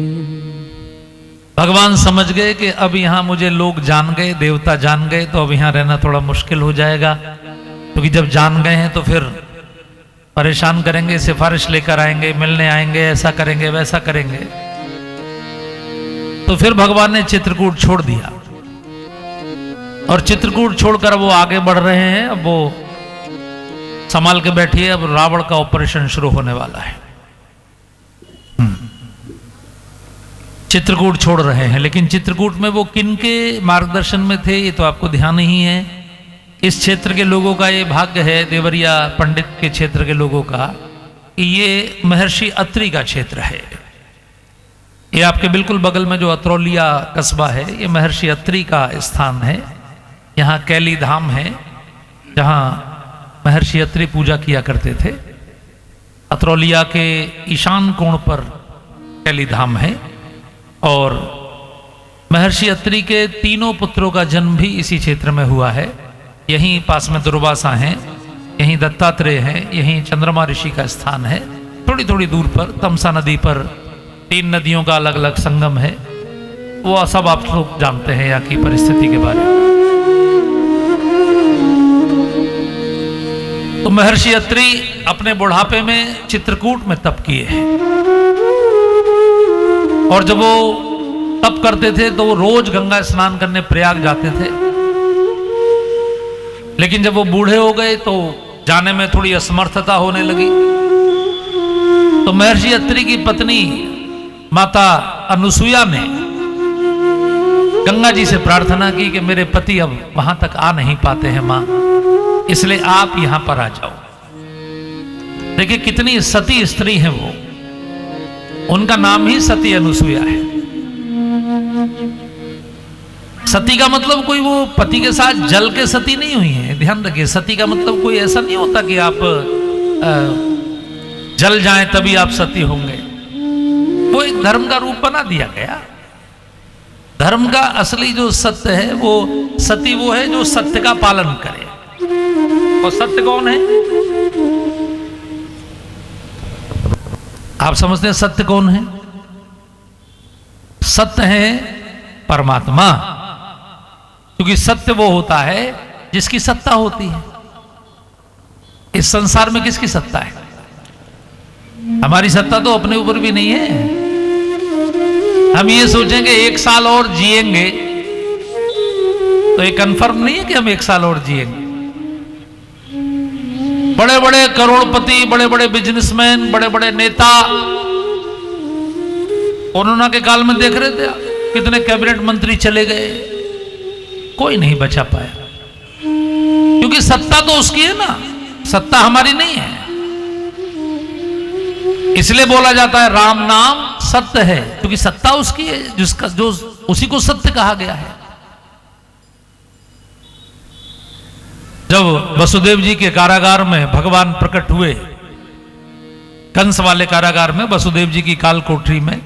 A: भगवान समझ गए कि अब यहाँ मुझे लोग जान गए, देवता जान गए, तो अब यहाँ रहना थोड़ा मुश्किल हो जाएगा, क्योंकि जब जान गए हैं तो फिर परेशान करेंगे, सिफारिश लेकर आएंगे, मिलने आएंगे, ऐसा करेंगे वैसा करेंगे। तो फिर भगवान ने चित्रकूट छोड़ दिया और चित्रकूट छोड़कर वो आगे बढ़ रहे हैं। अब वो संभाल के बैठिए, अब रावण का ऑपरेशन शुरू होने वाला है। चित्रकूट छोड़ रहे हैं, लेकिन चित्रकूट में वो किनके मार्गदर्शन में थे ये तो आपको ध्यान नहीं है। इस क्षेत्र के लोगों का ये भाग्य है, देवरिया पंडित के क्षेत्र के लोगों का, कि ये महर्षि अत्रि का क्षेत्र है। ये आपके बिल्कुल बगल में जो अतरौलिया कस्बा है, ये महर्षि अत्रि का स्थान है। यहाँ कैली धाम है जहाँ महर्षि अत्रि पूजा किया करते थे। अतरौलिया के ईशान कोण पर कैली धाम है और महर्षि अत्रि के तीनों पुत्रों का जन्म भी इसी क्षेत्र में हुआ है। यहीं पास में दुर्वासा हैं, यहीं दत्तात्रेय हैं, यहीं चंद्रमा ऋषि का स्थान है। थोड़ी थोड़ी दूर पर तमसा नदी पर 3 नदियों का अलग अलग संगम है। वो सब आप लोग जानते हैं यहाँ की परिस्थिति के बारे में। तो महर्षि अत्रि अपने बुढ़ापे में चित्रकूट में तप किए हैं और जब वो तप करते थे तो वो रोज गंगा स्नान करने प्रयाग जाते थे। लेकिन जब वो बूढ़े हो गए तो जाने में थोड़ी असमर्थता होने लगी। तो महर्षि अत्रि की पत्नी माता अनुसुईया ने गंगा जी से प्रार्थना की कि मेरे पति अब वहां तक आ नहीं पाते हैं मां, इसलिए आप यहां पर आ जाओ। देखिए कितनी सती स्त्री है वो, उनका नाम ही सती अनुसुईया है। सती का मतलब कोई वो पति के साथ जल के सती नहीं हुई है, ध्यान रखिए। सती का मतलब कोई ऐसा नहीं होता कि आप जल जाएं तभी आप सती होंगे। वो एक धर्म का रूप बना दिया गया। धर्म का असली जो सत्य है वो सती वो है जो सत्य का पालन करे। और सत्य कौन है? आप समझते हैं सत्य कौन है? सत्य है परमात्मा, क्योंकि सत्य वो होता है जिसकी सत्ता होती है। इस संसार में किसकी सत्ता है? हमारी सत्ता तो अपने ऊपर भी नहीं है। हम ये सोचेंगे 1 साल और जिएंगे तो ये कंफर्म नहीं है कि हम 1 साल और जिएंगे। बड़े बड़े करोड़पति, बड़े बड़े बिजनेसमैन, बड़े बड़े नेता, कोरोना के काल में देख रहे थे कितने कैबिनेट मंत्री चले गए, कोई नहीं बचा पाया। क्योंकि सत्ता तो उसकी है ना, सत्ता हमारी नहीं है। इसलिए बोला जाता है राम नाम सत्य है, क्योंकि सत्ता उसकी है, जिसका जो उसी को सत्य कहा गया है। जब वसुदेव जी के कारागार में भगवान प्रकट हुए, कंस वाले कारागार में वसुदेव जी की काल कोठरी में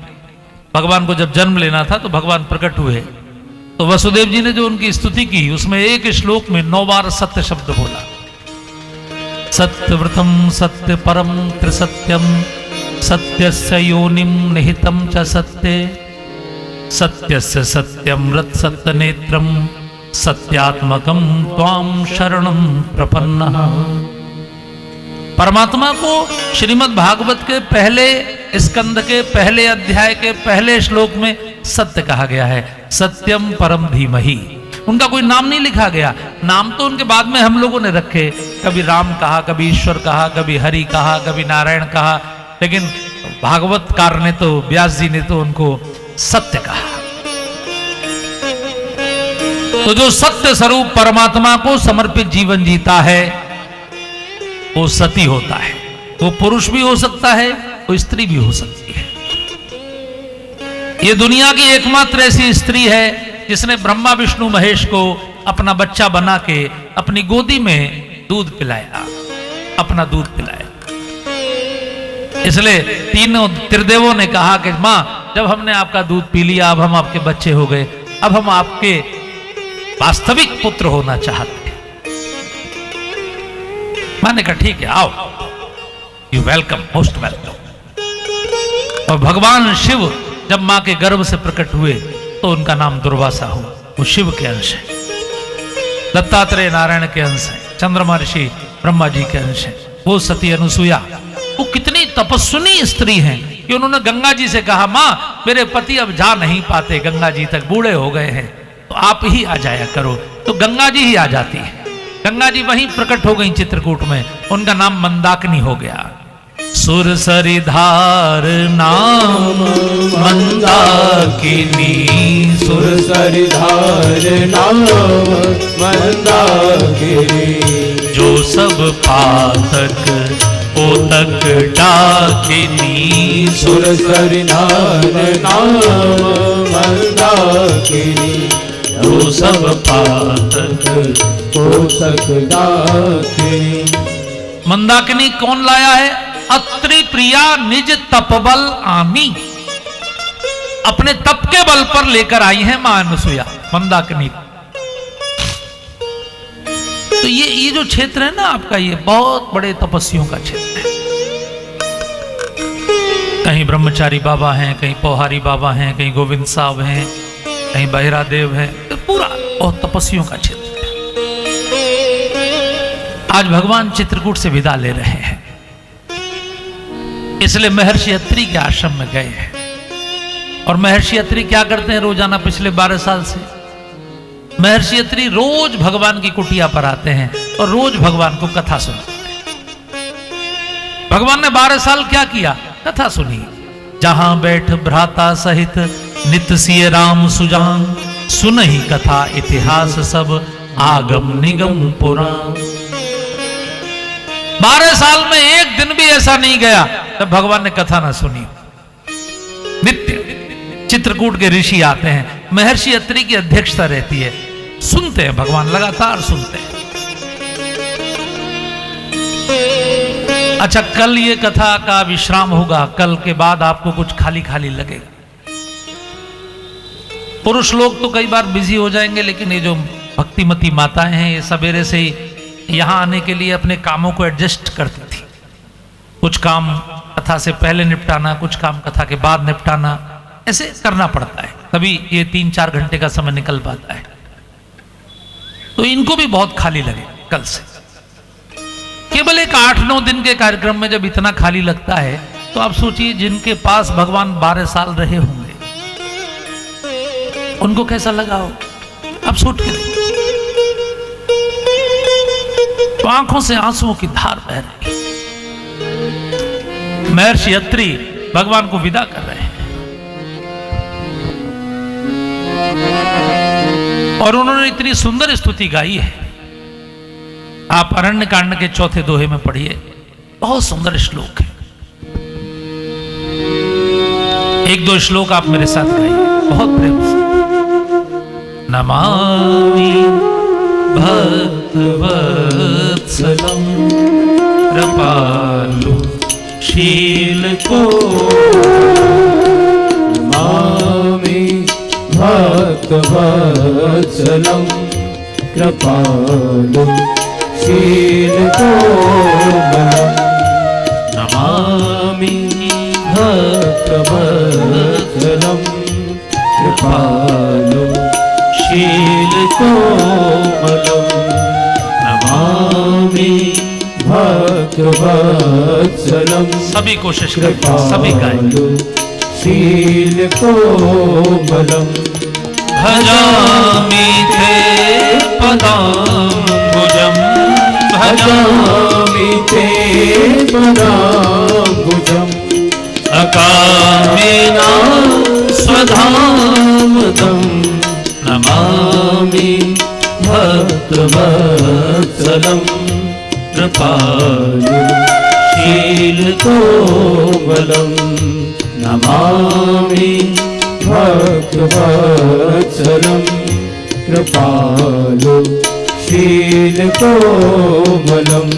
A: भगवान को जब जन्म लेना था तो भगवान प्रकट हुए। तो वसुदेव जी ने जो उनकी स्तुति की उसमें एक श्लोक में 9 बार सत्य शब्द बोला। सत्यव्रतम सत्य परम त्रिसत्यम सत्यस्य योनिम निहितम च सत्ये सत्यस्य सत्यमृत सत्य नेत्रम सत्यात्मकम त्वाम शरणम प्रपन्नः। परमात्मा को श्रीमद् भागवत के पहले स्कंद के पहले अध्याय के पहले श्लोक में सत्य कहा गया है। सत्यम परम धीमहि। उनका कोई नाम नहीं लिखा गया, नाम तो उनके बाद में हम लोगों ने रखे। कभी राम कहा, कभी ईश्वर कहा, कभी हरि कहा, कभी नारायण कहा, लेकिन भागवतकार ने तो, व्यास जी ने तो उनको सत्य कहा। तो जो सत्य स्वरूप परमात्मा को समर्पित जीवन जीता है वो सती होता है। वो पुरुष भी हो सकता है, वो स्त्री भी हो सकती है। ये दुनिया की एकमात्र ऐसी स्त्री है जिसने ब्रह्मा विष्णु महेश को अपना बच्चा बना के अपनी गोदी में दूध पिलाया, अपना दूध पिलाया। इसलिए तीनों त्रिदेवों ने कहा कि मां, जब हमने आपका दूध पी लिया, अब हम आपके बच्चे हो गए, अब हम आपके वास्तविक पुत्र होना चाहते हैं। मैंने कहा ठीक है, आओ, यू वेलकम, मोस्ट वेलकम। और भगवान शिव जब मां के गर्भ से प्रकट हुए तो उनका नाम दुर्वासा हुआ। वो शिव के अंश है, दत्तात्रेय नारायण के अंश है, चंद्रमा ऋषि ब्रह्मा जी के अंश है। वो सती अनुसुईया वो कितनी तपस्विनी स्त्री हैं कि उन्होंने गंगा जी से कहा, मां मेरे पति अब जा नहीं पाते गंगा जी तक, बूढ़े हो गए हैं, तो आप ही आ जाया करो। तो गंगा जी ही आ जाती है। गंगा जी वहीं प्रकट हो गई चित्रकूट में, उनका नाम मंदाकिनी हो गया। सुरसरिधार नाम मंदाकिनी,
C: सुरसरिधार नाम मंदाकिनी,
A: जो सब पातक पोतक डाकिनी,
C: सुरसरिधार नाम मंदाकिनी,
A: जो सब पातक
C: पोतक डाकिनी।
A: मंदाकिनी कौन लाया है? अत्रि प्रिया निज तपबल आनी, अपने तप के बल पर लेकर आई है मां अनुसुईया मंदाकिनी। तो ये जो क्षेत्र है ना आपका, ये बहुत बड़े तपस्वियों का क्षेत्र है। कहीं ब्रह्मचारी बाबा हैं, कहीं पोहारी बाबा हैं, कहीं गोविंद साहब हैं, कहीं बहिरा देव हैं, तो पूरा बहुत तपस्वियों का क्षेत्र है। आज भगवान चित्रकूट से विदा ले रहे हैं, इसलिए महर्षि अत्रि के आश्रम में गए हैं। और महर्षि अत्रि क्या करते हैं रोजाना पिछले 12 साल से? महर्षि अत्रि रोज भगवान की कुटिया पर आते हैं और रोज भगवान को कथा सुनाते हैं। भगवान ने 12 साल क्या किया? कथा सुनी। जहां बैठ भ्राता सहित नित्य सिय राम सुजान, सुनहि कथा इतिहास सब आगम निगम पुराण। 12 साल में एक दिन भी ऐसा नहीं गया तब भगवान ने कथा ना सुनी। नित्य चित्रकूट के ऋषि आते हैं, महर्षि अत्रि की अध्यक्षता रहती है, सुनते हैं भगवान, लगातार सुनते हैं। अच्छा, कल ये कथा का विश्राम होगा, कल के बाद आपको कुछ खाली खाली लगेगा। पुरुष लोग तो कई बार बिजी हो जाएंगे, लेकिन ये जो भक्तिमती माताएं हैं, ये सवेरे से ही यहां आने के लिए अपने कामों को एडजस्ट करती थी। कुछ काम कथा से पहले निपटाना, कुछ काम कथा के बाद निपटाना, ऐसे करना पड़ता है, तभी ये 3-4 घंटे का समय निकल पाता है। तो इनको भी बहुत खाली लगे कल से। केवल एक 8-9 दिन के कार्यक्रम में जब इतना खाली लगता है, तो आप सोचिए जिनके पास भगवान 12 साल रहे होंगे, उनको कैसा लगा हो? आप सोच के देखिए। तो आंखों से आंसुओं की धार बह रही। महर्षि अत्रि भगवान को विदा कर रहे हैं और उन्होंने इतनी सुंदर स्तुति गाई है। आप अरण्य कांड के 4थे दोहे में पढ़िए, बहुत सुंदर श्लोक है। 1-2 श्लोक आप मेरे साथ गाइए बहुत प्रेम से। नमामि भक्तवत्सलं कृपालु शील को,
C: नमामि भक्तवत्सलं कृपालु शील को,
A: नमामि
C: भक्तवत्सलं कृपालु
A: शील कोमलं, नमामि
C: भक्तवत्सलं
A: सभी कोशिश करें, सभी गाएं।
C: शील कोमलं,
A: भजामि ते पदाम्बुजं,
C: भजामि ते पदाम्बुजम्,
A: अकामेना स्वधामदं, नमामि भक्तवत्सलं कृपालु शीलकोमलं,
C: नमामि भक्तवत्सलं कृपालु शील कोमलम्।